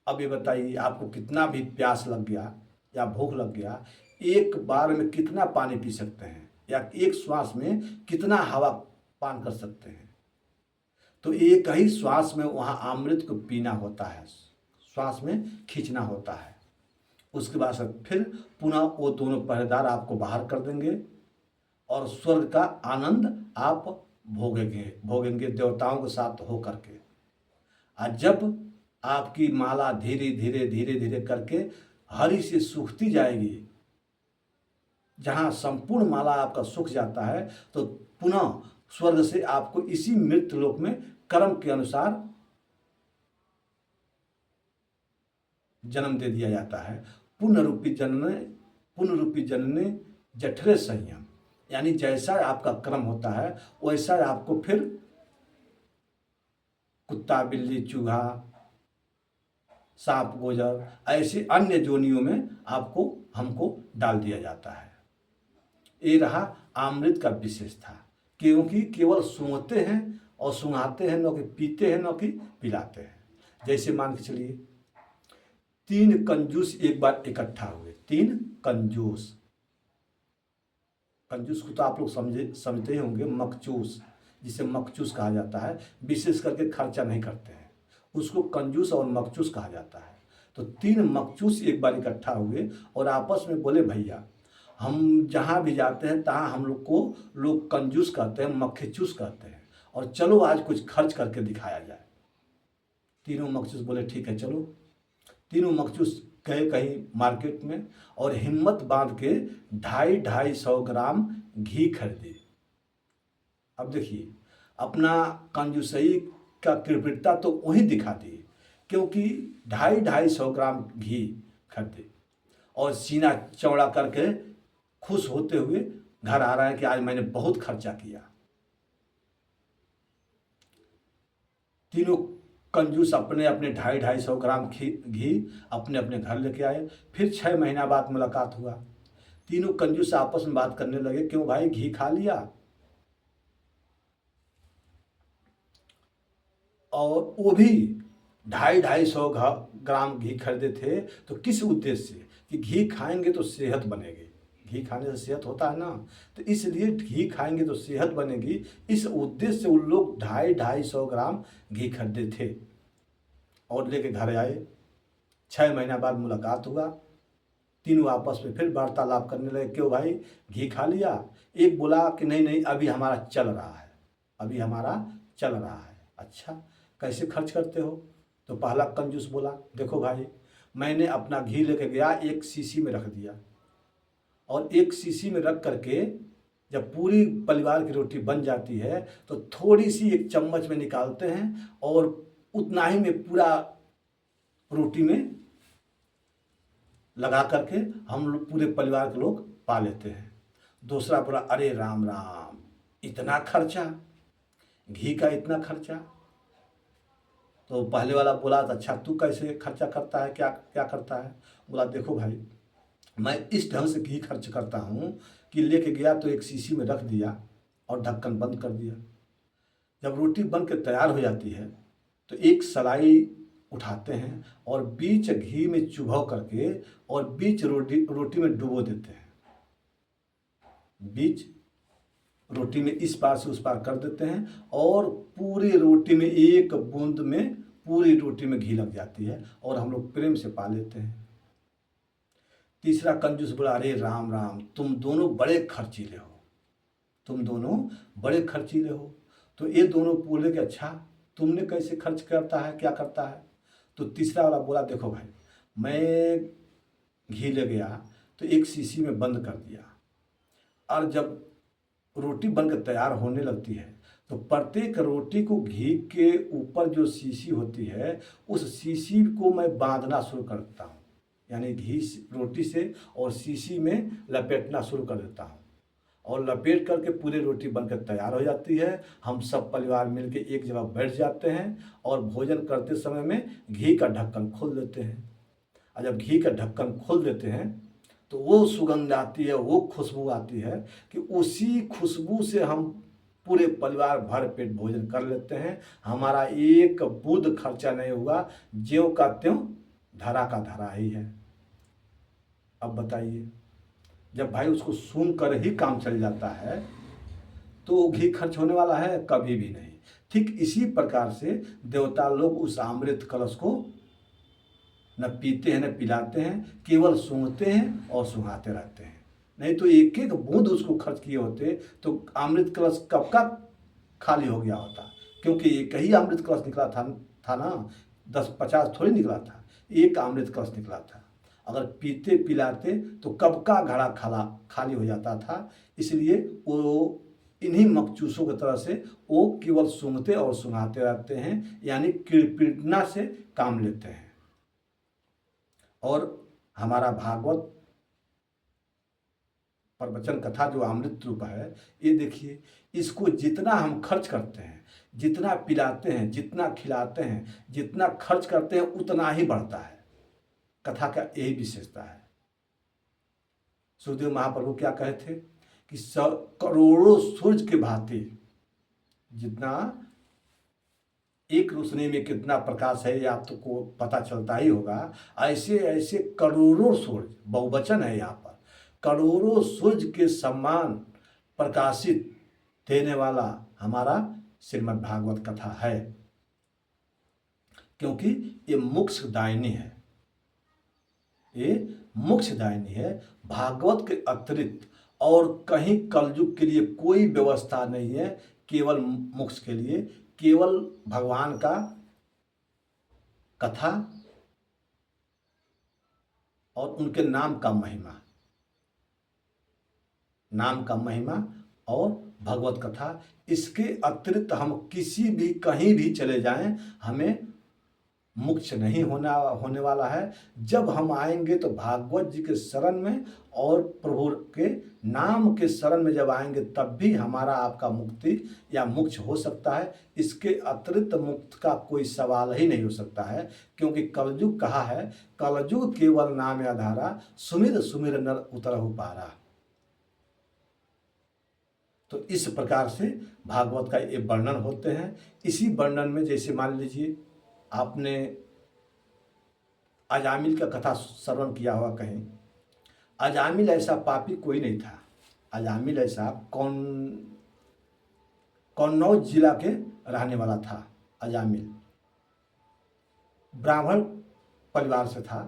अब ये बताइए, आपको कितना भी प्यास लग गया या भूख लग गया, एक बार में कितना पानी पी सकते हैं या एक श्वास में कितना हवा पान कर सकते हैं? तो एक ही श्वास में वहाँ अमृत को पीना होता है, श्वास में खींचना होता है। उसके बाद फिर पुनः वो दोनों पहरेदार आपको बाहर कर देंगे और स्वर्ग का आनंद आप भोगेंगे देवताओं के साथ हो करके। और जब आपकी माला धीरे धीरे धीरे धीरे करके हरी से सूखती जाएगी, जहाँ संपूर्ण माला आपका सूख जाता है, तो पुनः स्वर्ग से आपको इसी मृत्यु लोक में कर्म के अनुसार जन्म दे दिया जाता है। पुनरूपी जनने जठरे संयम, यानी जैसा आपका कर्म होता है वैसा आपको फिर कुत्ता, बिल्ली, चूहा, सांप, गोजर ऐसे अन्य जोनियों में हमको डाल दिया जाता है। ये रहा अमृत का विशेषता, क्योंकि केवल सूंघते हैं और सुंघाते हैं, न कि पीते हैं न कि पिलाते हैं। जैसे मान के चलिए 3 कंजूस एक बार इकट्ठा हुए। 3 कंजूस को तो आप लोग समझते ही होंगे, मखचूस, जिसे मखचूस कहा जाता है, विशेष करके खर्चा नहीं करते हैं, उसको कंजूस और मखचूस कहा जाता है। तो 3 मखचूस एक बार इकट्ठा हुए और आपस में बोले, भैया हम जहाँ भी जाते हैं तहाँ हम लोग को लोग कंजूस कहते हैं, मक्खीचूस कहते हैं, और चलो आज कुछ खर्च करके दिखाया जाए। तीनों मखचूस बोले ठीक है चलो। तीनों मखचूस गए कहीं मार्केट में और हिम्मत बांध के 250-250 ग्राम घी खरीदे। अब देखिए, अपना कंजूसई का कृपणता तो वहीं दिखा दी, क्योंकि 250-250 ग्राम घी खरीदे और सीना चौड़ा करके खुश होते हुए घर आ रहा है कि आज मैंने बहुत खर्चा किया। तीनों कंजूस अपने अपने 250-250 ग्राम घी अपने अपने घर लेके आए। फिर 6 महीना बाद मुलाकात हुआ। तीनों कंजूस आपस में बात करने लगे, क्यों भाई घी खा लिया? और वो भी 250-250 ग्राम घी खरीदे थे, तो किस उद्देश्य से? कि घी खाएंगे तो सेहत बनेगी, घी खाने से सेहत होता है ना, तो इसलिए घी खाएंगे तो सेहत बनेगी, इस उद्देश्य से उन लोग 250-250 ग्राम घी खरीदे थे और लेके घर आए। 6 महीना बाद मुलाकात हुआ। तीनों आपस में फिर वार्तालाप करने लगे, क्यों भाई घी खा लिया? एक बोला कि नहीं नहीं, अभी हमारा चल रहा है, अभी हमारा चल रहा है। अच्छा, कैसे खर्च करते हो? तो पहला कंजूस बोला, देखो भाई, मैंने अपना घी लेके गया, एक शीशी में रख दिया और एक शीशी में रख करके जब पूरी परिवार की रोटी बन जाती है तो थोड़ी सी एक चम्मच में निकालते हैं और उतना ही में पूरा रोटी में लगा करके हम लोग पूरे परिवार के लोग पा लेते हैं। दूसरा बोला, अरे राम राम, इतना खर्चा, घी का इतना खर्चा? तो पहले वाला बोला, अच्छा तू कैसे खर्चा करता है, क्या क्या करता है? बोला, देखो भाई, मैं इस ढंग से घी खर्च करता हूँ कि लेके गया तो एक शीशी में रख दिया और ढक्कन बंद कर दिया। जब रोटी बन के तैयार हो जाती है तो एक सलाई उठाते हैं और बीच घी में चुभो करके और बीच रोटी में डुबो देते हैं। बीच रोटी में इस पार से उस पार कर देते हैं और पूरी रोटी में एक बूंद में पूरी रोटी में घी लग जाती है और हम लोग प्रेम से पा लेते हैं। तीसरा कंजूस बोला, अरे राम राम, तुम दोनों बड़े खर्चीले हो, तुम दोनों बड़े खर्चीले हो। तो ये दोनों बोले कि अच्छा तुमने कैसे खर्च करता है, क्या करता है। तो तीसरा वाला बोला, देखो भाई, मैं घी ले गया तो एक शीशी में बंद कर दिया और जब रोटी बनकर तैयार होने लगती है तो प्रत्येक रोटी को घी के ऊपर जो शीशी होती है उस शीशी को मैं बांधना शुरू कर देता हूँ, यानी घी रोटी से और शीशी में लपेटना शुरू कर देता हूँ और लपेट करके पूरी रोटी बनकर तैयार हो जाती है। हम सब परिवार मिलके एक जगह बैठ जाते हैं और भोजन करते समय में घी का ढक्कन खोल देते हैं और जब घी का ढक्कन खोल देते हैं तो वो सुगंध आती है, वो खुशबू आती है कि उसी खुशबू से हम पूरे परिवार भर पेट भोजन कर लेते हैं। हमारा एक बूंद खर्चा नहीं हुआ, ज्यों का त्यों धरा का धरा ही है। अब बताइए, जब भाई उसको सूंघ कर ही काम चल जाता है तो घी खर्च होने वाला है? कभी भी नहीं। ठीक इसी प्रकार से देवता लोग उस अमृत कलश को न पीते हैं न पिलाते हैं, केवल सूंघते हैं और सुहाते रहते हैं। नहीं तो एक एक बूंद उसको खर्च किए होते तो अमृत कलश कब का खाली हो गया होता, क्योंकि एक ही अमृत कलश निकला था ना, 10-50 थोड़ी निकला था, एक अमृत कलश निकला था। अगर पीते पिलाते तो कब का घड़ा खाली हो जाता था। इसलिए वो इन्हीं मकचूसों की तरह से वो केवल सूंघते और सुंघाते रहते हैं, यानी कृपणा से काम लेते हैं। और हमारा भागवत प्रवचन कथा जो अमृत रूप है, ये देखिए, इसको जितना हम खर्च करते हैं, जितना पिलाते हैं, जितना खिलाते हैं, जितना खर्च करते हैं उतना ही बढ़ता है। कथा का यही विशेषता है। सुखदेव महाप्रभु क्या कहे थे कि करोड़ों सूरज के भांति, जितना एक रोशनी में कितना प्रकाश है ये आपको पता चलता ही होगा, ऐसे ऐसे करोड़ों सूरज, बहुवचन है यहाँ पर, करोड़ों सूरज के समान प्रकाशित देने वाला हमारा श्रीमद् भागवत कथा है, क्योंकि ये मोक्षदायिनी है। ये मोक्षदायिनी है। भागवत के अतिरिक्त और कहीं कलयुग के लिए कोई व्यवस्था नहीं है, केवल मोक्ष के लिए, केवल भगवान का कथा और उनके नाम का महिमा, नाम का महिमा और भगवत कथा। इसके अतिरिक्त हम किसी भी कहीं भी चले जाएं, हमें मोक्ष नहीं होने वाला है। जब हम आएंगे तो भागवत जी के शरण में और प्रभु के नाम के शरण में जब आएंगे तब भी हमारा आपका मुक्ति या मोक्ष हो सकता है। इसके अतिरिक्त मुक्त का कोई सवाल ही नहीं हो सकता है, क्योंकि कलयुग कहा है, कलयुग केवल नाम आधारा, सुमिर सुमिर नर उतरहु पारा। तो इस प्रकार से भागवत का ये वर्णन होते हैं। इसी वर्णन में जैसे मान लीजिए आपने अजामिल का कथा श्रवण किया होगा कहीं। अजामिल ऐसा पापी कोई नहीं था। अजामिल ऐसा कन्नौज जिला के रहने वाला था। अजामिल ब्राह्मण परिवार से था।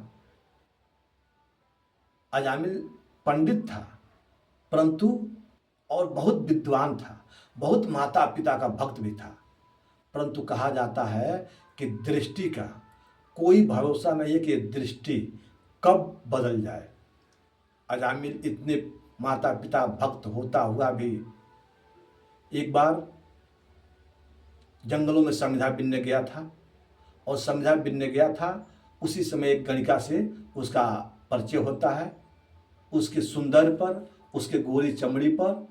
अजामिल पंडित था, परंतु और बहुत विद्वान था, बहुत माता पिता का भक्त भी था। परंतु कहा जाता है कि दृष्टि का कोई भरोसा नहीं है कि दृष्टि कब बदल जाए। अजामिल इतने माता पिता भक्त होता हुआ भी एक बार जंगलों में संध्या बिनने गया था, और संध्या बिनने गया था उसी समय एक गणिका से उसका परिचय होता है। उसके सुंदर पर, उसके गोरी चमड़ी पर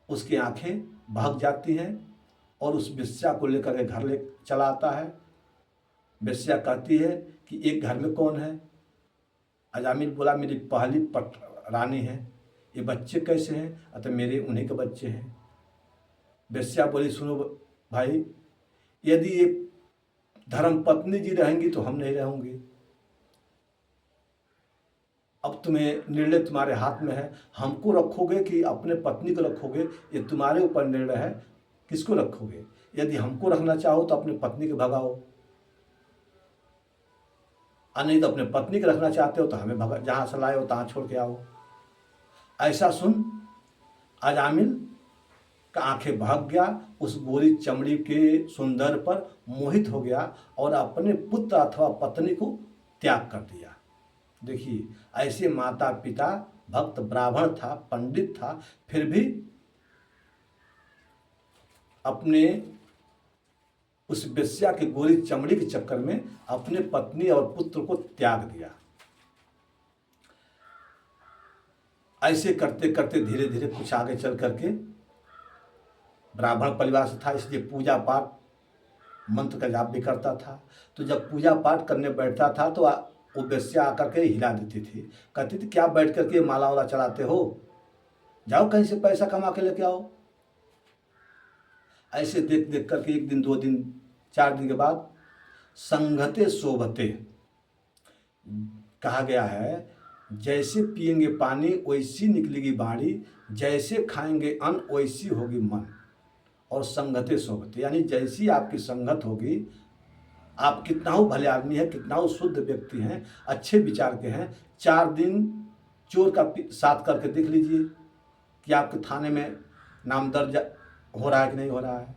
उसकी आंखें भाग जाती हैं और उस वेश्या को लेकर घर ले चला आता है। वेश्या कहती है कि एक घर में कौन है? अजामिल बोला, मेरी पहली रानी है। ये बच्चे कैसे हैं? अतः मेरे उन्हीं के बच्चे हैं। वेश्या बोली, सुनो भाई यदि ये धर्म पत्नी जी रहेंगी तो हम नहीं रहूँगी, अब तुम्हें निर्णय तुम्हारे हाथ में है, हमको रखोगे कि अपने पत्नी को रखोगे, ये तुम्हारे ऊपर निर्णय है, किसको रखोगे। यदि हमको रखना चाहो तो अपनी पत्नी को भगाओ, और नहीं तो अपने पत्नी को रखना चाहते हो तो हमें भगा, जहाँ से लाए हो तहाँ छोड़ के आओ। ऐसा सुन अजामिल का आंखें भाग गया, उस गोरी चमड़ी के सुंदर पर मोहित हो गया और अपने पुत्र अथवा पत्नी को त्याग कर दिया। देखिए ऐसे माता पिता, भक्त ब्राह्मण था, पंडित था, फिर भी अपने उस वेश्या के गोरी चमड़ी के चक्कर में अपने पत्नी और पुत्र को त्याग दिया। ऐसे करते करते धीरे धीरे कुछ आगे चल करके, ब्राह्मण परिवार से था इसलिए पूजा पाठ मंत्र का जाप भी करता था। तो जब पूजा पाठ करने बैठता था तो वो वेश्या आकर के हिला देती थी, कहती थी क्या बैठ करके माला वाला चलाते हो, जाओ कहीं से पैसा कमा के लेके आओ। ऐसे देख देख करके एक दिन, 2 दिन, 4 दिन के बाद संगते शोभते कहा गया है, जैसे पिएंगे पानी वैसी निकलेगी बाणी, जैसे खाएंगे अन्न वैसी होगी मन। और संगते शोभते यानी जैसी आपकी संगत होगी, आप कितना हो भले आदमी है, कितना हो शुद्ध व्यक्ति हैं, अच्छे विचार के हैं, 4 दिन चोर का साथ करके देख लीजिए कि आपके थाने में नाम दर्ज हो रहा है कि नहीं हो रहा है।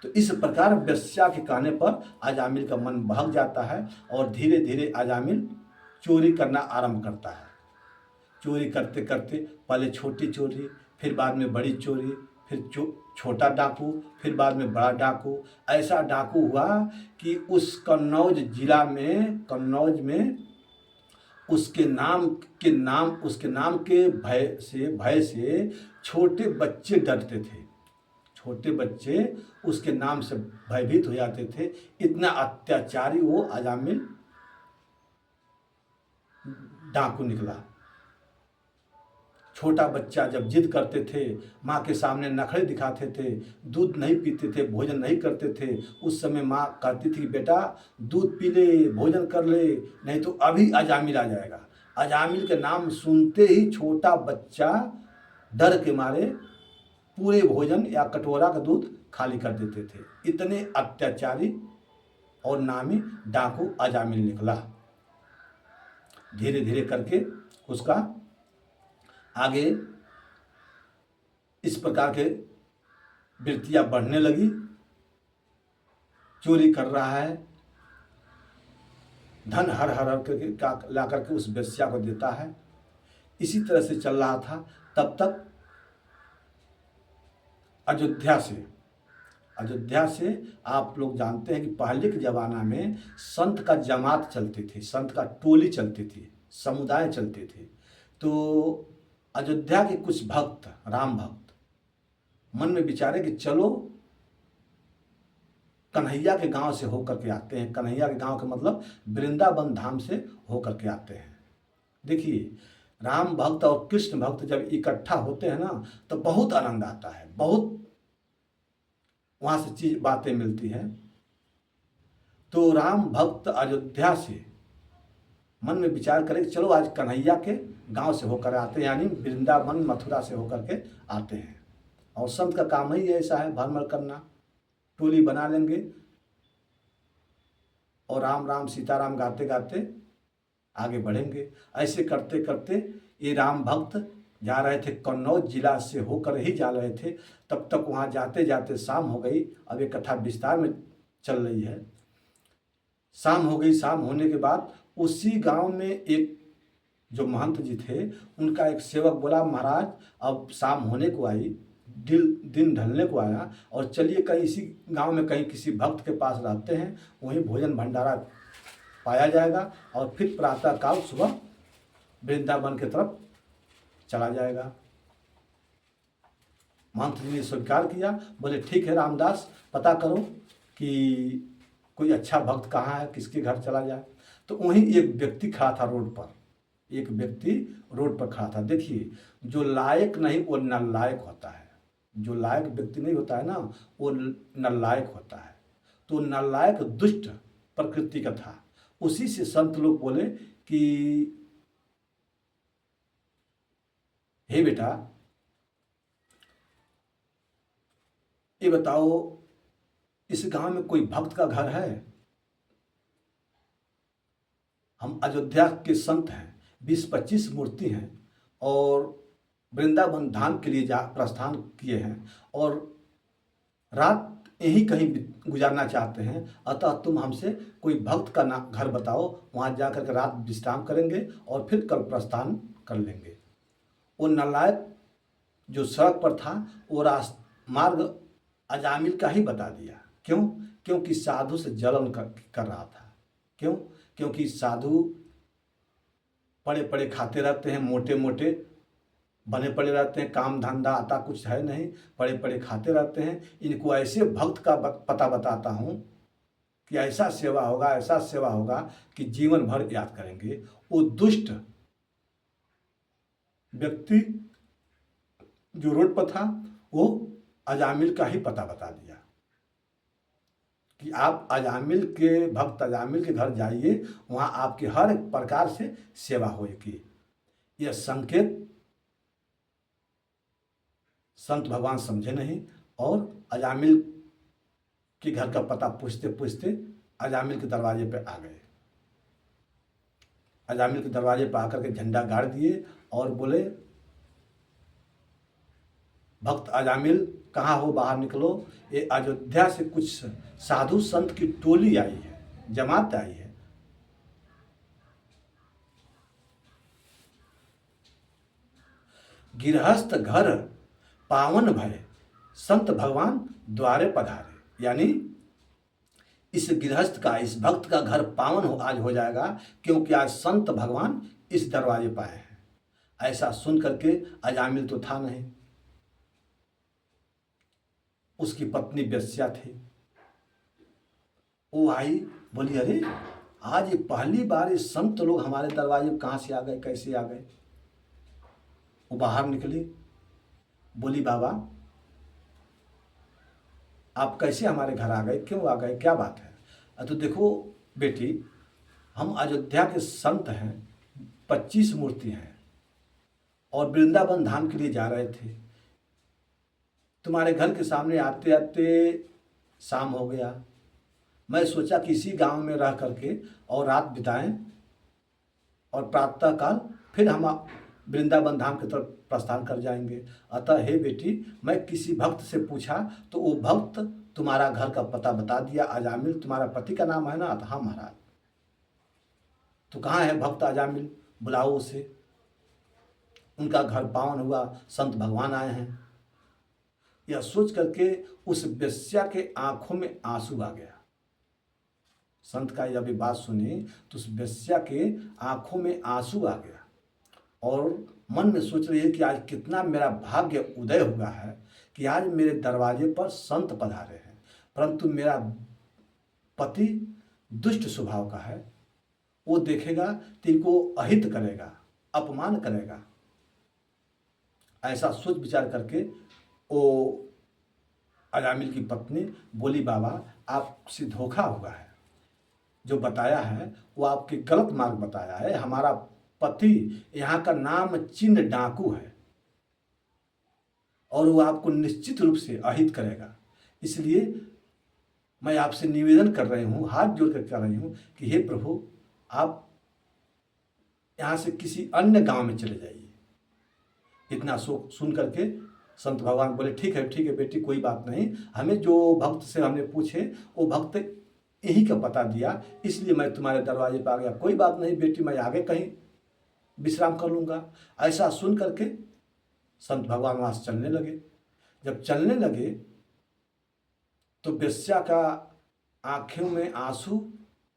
तो इस प्रकार वेश्या के कहने पर अजामिल का मन बहक जाता है और धीरे धीरे अजामिल चोरी करना आरंभ करता है। चोरी करते करते पहले छोटी चोरी, फिर बाद में बड़ी चोरी, फिर छोटा डाकू, फिर बाद में बड़ा डाकू। ऐसा डाकू हुआ कि उस कन्नौज जिला में, कन्नौज में उसके नाम के भय से छोटे बच्चे डरते थे, छोटे बच्चे उसके नाम से भयभीत हो जाते थे। इतना अत्याचारी वो अजामिल डाकू निकला। छोटा बच्चा जब जिद करते थे, माँ के सामने नखरे दिखाते थे, दूध नहीं पीते थे, भोजन नहीं करते थे, उस समय माँ कहती थी बेटा दूध पी ले, भोजन कर ले, नहीं तो अभी अजामिल आ जाएगा। अजामिल के नाम सुनते ही छोटा बच्चा डर के मारे पूरे भोजन या कटोरा का दूध खाली कर देते थे। इतने अत्याचारी और नामी डाकू अजामिल निकला। धीरे धीरे करके उसका आगे इस प्रकार के वृत्तियां बढ़ने लगी। चोरी कर रहा है, धन हर हर करके ला करके उस वेश्या को देता है। इसी तरह से चल रहा था। तब तक अयोध्या से आप लोग जानते हैं कि पहले के ज़माना में संत का जमात चलती थी, संत का टोली चलती थी, समुदाय चलते थे। तो अयोध्या के कुछ भक्त, राम भक्त, मन में विचारे कि चलो कन्हैया के गांव से होकर के आते हैं। कन्हैया के गांव का मतलब वृंदावन धाम से होकर के आते हैं। देखिए राम भक्त और कृष्ण भक्त जब इकट्ठा होते हैं ना तो बहुत आनंद आता है, बहुत वहां से बातें मिलती हैं। तो राम भक्त अयोध्या से मन में विचार करें चलो आज कन्हैया के गांव से होकर आते हैं, यानी वृंदावन मथुरा से होकर के आते हैं। और संत का काम ही ऐसा है, भ्रमण करना। टोली बना लेंगे और राम राम सीताराम गाते गाते आगे बढ़ेंगे। ऐसे करते करते ये राम भक्त जा रहे थे, कन्नौज जिला से होकर ही जा रहे थे। तब तक वहाँ जाते जाते शाम हो गई। अब ये कथा विस्तार में चल रही है। शाम हो गई। शाम होने के बाद उसी गांव में एक जो महंत जी थे, उनका एक सेवक बोला महाराज अब शाम होने को आई, दिन ढलने को आया, और चलिए कहीं इसी गांव में कहीं किसी भक्त के पास रहते हैं, वहीं भोजन भंडारा पाया जाएगा और फिर प्रातः काल सुबह वृंदावन की तरफ चला जाएगा। महंत जी ने स्वीकार किया। बोले ठीक है रामदास, पता करो कि कोई अच्छा भक्त कहाँ है, किसके घर चला जाए। तो वहीं एक व्यक्ति खड़ा था रोड पर, एक व्यक्ति रोड पर खड़ा था। देखिए जो लायक नहीं वो नालायक होता है। जो लायक व्यक्ति नहीं होता है ना, वो नालायक होता है। तो नालायक दुष्ट प्रकृति का था। उसी से संत लोग बोले कि हे बेटा, ये बताओ, इस गांव में कोई भक्त का घर है? हम अयोध्या के संत हैं, 20-25 मूर्ति हैं और वृंदावन धाम के लिए जा प्रस्थान किए हैं और रात यहीं कहीं गुजारना चाहते हैं। अतः तुम हमसे कोई भक्त का ना घर बताओ, वहाँ जा कर के रात विश्राम करेंगे और फिर कल प्रस्थान कर लेंगे। वो नालायक जो सड़क पर था वो मार्ग अजामिल का ही बता दिया। क्यों? क्योंकि साधु से जलन कर रहा था। क्यों? क्योंकि साधु पड़े पड़े खाते रहते हैं, मोटे मोटे बने पड़े रहते हैं, काम धंधा आता कुछ है नहीं, पड़े पड़े खाते रहते हैं। इनको ऐसे भक्त का पता बताता हूँ कि ऐसा सेवा होगा, ऐसा सेवा होगा कि जीवन भर याद करेंगे। वो दुष्ट व्यक्ति जो रोड पर था वो अजामिल का ही पता बता दिया कि आप अजामिल के भक्त अजामिल के घर जाइए, वहाँ आपके हर एक प्रकार से सेवा होगी। यह संकेत संत भगवान समझे नहीं और अजामिल के घर का पता पूछते पूछते अजामिल के दरवाजे पर आ गए। अजामिल के दरवाजे पर आकर के झंडा गाड़ दिए और बोले, भक्त अजामिल कहाँ हो, बाहर निकलो। ये अयोध्या से कुछ साधु संत की टोली आई है, जमात आई है। गृहस्थ घर पावन भय, संत भगवान द्वारे पधारे। यानी इस गृहस्थ का, इस भक्त का घर पावन आज हो जाएगा, क्योंकि आज संत भगवान इस दरवाजे पर आए हैं। ऐसा सुन करके अजामिल तो था नहीं, उसकी पत्नी वेश्या थी। वो आई, बोली, अरे आज ये पहली बार ये संत लोग हमारे दरवाजे पर कहाँ से आ गए, कैसे आ गए? वो बाहर निकली, बोली, बाबा आप कैसे हमारे घर आ गए, क्यों आ गए, क्या बात है? तो देखो बेटी, हम अयोध्या के संत हैं, 25 मूर्ति हैं और वृंदावन धाम के लिए जा रहे थे। तुम्हारे घर के सामने आते आते शाम हो गया। मैं सोचा कि इसी गांव में रह करके और रात बिताएं और प्रातःकाल फिर हम वृंदावन धाम की तरफ प्रस्थान कर जाएंगे। अतः हे बेटी, मैं किसी भक्त से पूछा तो वो भक्त तुम्हारा घर का पता बता दिया। अजामिल तुम्हारा पति का नाम है ना? हाँ महाराज। तो कहाँ है भक्त अजामिल, बुलाओ उसे। उनका घर पावन हुआ, संत भगवान आए हैं। यह सोच करके उस वेश्या के आंखों में आंसू आ गया। संत का जब ये बात सुनी तो उस वेश्या के आंखों में आंसू आ गया और मन में सोच रही है कि आज कितना मेरा भाग्य उदय हुआ है कि आज मेरे दरवाजे पर संत पधारे हैं। परंतु मेरा पति दुष्ट स्वभाव का है, वो देखेगा तो इनको अहित करेगा, अपमान करेगा। ऐसा सोच विचार करके वो अजामिल की पत्नी बोली, बाबा आपसे धोखा हुआ है, जो बताया है वो आपके गलत मार्ग बताया है। हमारा पति यहाँ का नाम चिन्ह डाकू है और वो आपको निश्चित रूप से अहित करेगा। इसलिए मैं आपसे निवेदन कर रही हूँ, हाथ जोड़ कर कह रही हूँ कि हे प्रभु, आप यहाँ से किसी अन्य गांव में चले जाइए। इतना सुन करके संत भगवान बोले, ठीक है बेटी, कोई बात नहीं। हमें जो भक्त से हमने पूछे वो भक्त यही का पता दिया, इसलिए मैं तुम्हारे दरवाजे पर आ गया। कोई बात नहीं बेटी, मैं आगे कहीं विश्राम कर लूँगा। ऐसा सुन करके संत भगवान वहाँ से चलने लगे। जब चलने लगे तो वेश्या का आँखों में आंसू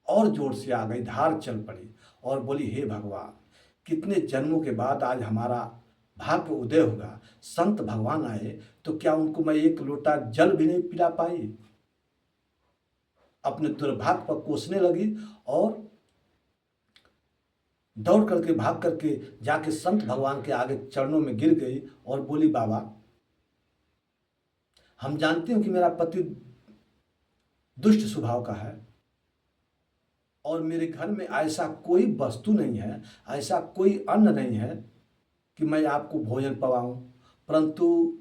और जोर से आ गई, धार चल पड़ी और बोली, हे भगवान, कितने जन्मों के बाद आज हमारा भाग्य उदय हुआ। संत भगवान आए तो क्या उनको मैं एक लोटा जल भी नहीं पिला पाई? अपने दुर्भाग्य पर कोसने लगी और दौड़ करके भाग करके जाके संत भगवान के आगे चरणों में गिर गई और बोली, बाबा हम जानते हैं कि मेरा पति दुष्ट स्वभाव का है और मेरे घर में ऐसा कोई वस्तु नहीं है, ऐसा कोई अन्न नहीं है कि मैं आपको भोजन पवाऊं। परंतु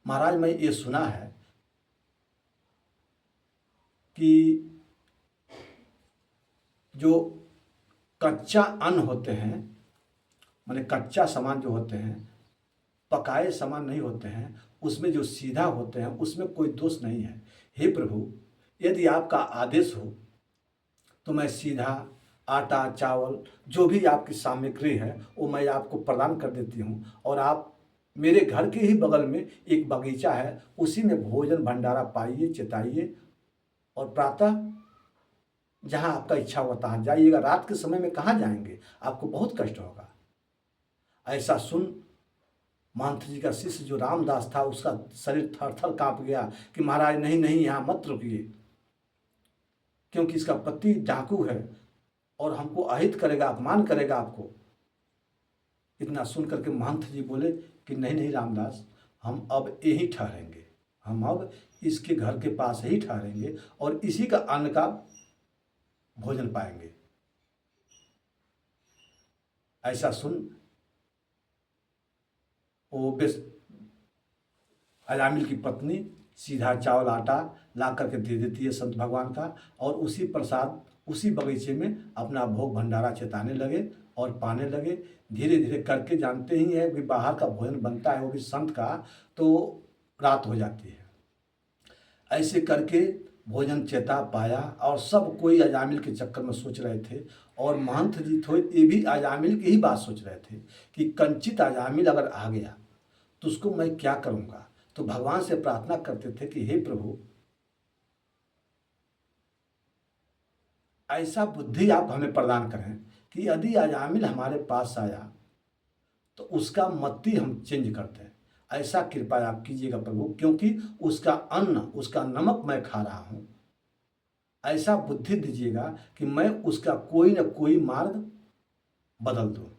महाराज, मैं ये सुना है कि जो कच्चा अन्न होते हैं, माने कच्चा सामान जो होते हैं, पकाए सामान नहीं होते हैं, उसमें जो सीधा होते हैं उसमें कोई दोष नहीं है। हे प्रभु, यदि आपका आदेश हो तो मैं सीधा आटा चावल जो भी आपकी सामग्री है वो मैं आपको प्रदान कर देती हूँ। और आप मेरे घर के ही बगल में एक बगीचा है, उसी में भोजन भंडारा पाइए, चिताइए और प्रातः जहाँ आपका इच्छा हो तहाँ जाइएगा। रात के समय में कहाँ जाएंगे, आपको बहुत कष्ट होगा। ऐसा सुन महंत जी का शिष्य जो रामदास था, उसका शरीर थर थर काँप गया कि महाराज नहीं नहीं, यहाँ मत रुकिए, क्योंकि इसका पति डाकू है और हमको अहित करेगा, अपमान करेगा आपको। इतना सुन करके महंत जी बोले कि नहीं नहीं रामदास, हम अब यहीं ठहरेंगे, हम अब इसके घर के पास ही ठहरेंगे और इसी का अन्न का भोजन पाएंगे। ऐसा सुन वो अजामिल की पत्नी सीधा चावल आटा ला करके दे देती है संत भगवान का, और उसी प्रसाद उसी बगीचे में अपना भोग भंडारा चिताने लगे और पाने लगे। धीरे धीरे करके, जानते ही हैं कि बाहर का भोजन बनता है वो भी संत का, तो रात हो जाती है। ऐसे करके भोजन चेता पाया और सब कोई अजामिल के चक्कर में सोच रहे थे। और महंत जी थोड़े ये भी अजामिल की ही बात सोच रहे थे कि कंचित अजामिल अगर आ गया तो उसको मैं क्या करूँगा। तो भगवान से प्रार्थना करते थे कि हे प्रभु, ऐसा बुद्धि आप हमें प्रदान करें कि यदि अजामिल हमारे पास आया तो उसका मति हम चेंज कर दें। ऐसा कृपा आप कीजिएगा प्रभु, क्योंकि उसका अन्न, उसका नमक मैं खा रहा हूँ। ऐसा बुद्धि दीजिएगा कि मैं उसका कोई न कोई मार्ग बदल दूँ।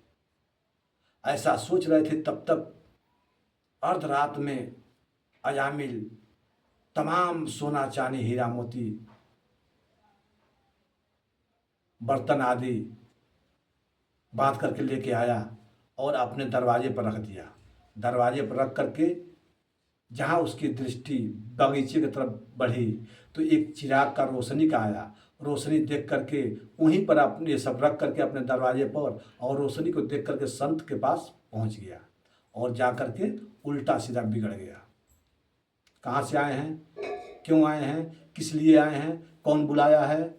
ऐसा सोच रहे थे, तब तक अर्धरात में अजामिल तमाम सोना चांदी हीरा मोती बर्तन आदि बांध करके लेके आया और अपने दरवाजे पर रख दिया। दरवाजे पर रख करके जहाँ उसकी दृष्टि बगीचे की तरफ बढ़ी तो एक चिराग का रोशनी का आया। रोशनी देख करके वहीं पर अपने सब रख करके अपने दरवाजे पर, और रोशनी को देख करके संत के पास पहुँच गया और जा करके उल्टा सीधा बिगड़ गया। कहाँ से आए हैं, क्यों आए हैं, किस लिए आए हैं, कौन बुलाया है,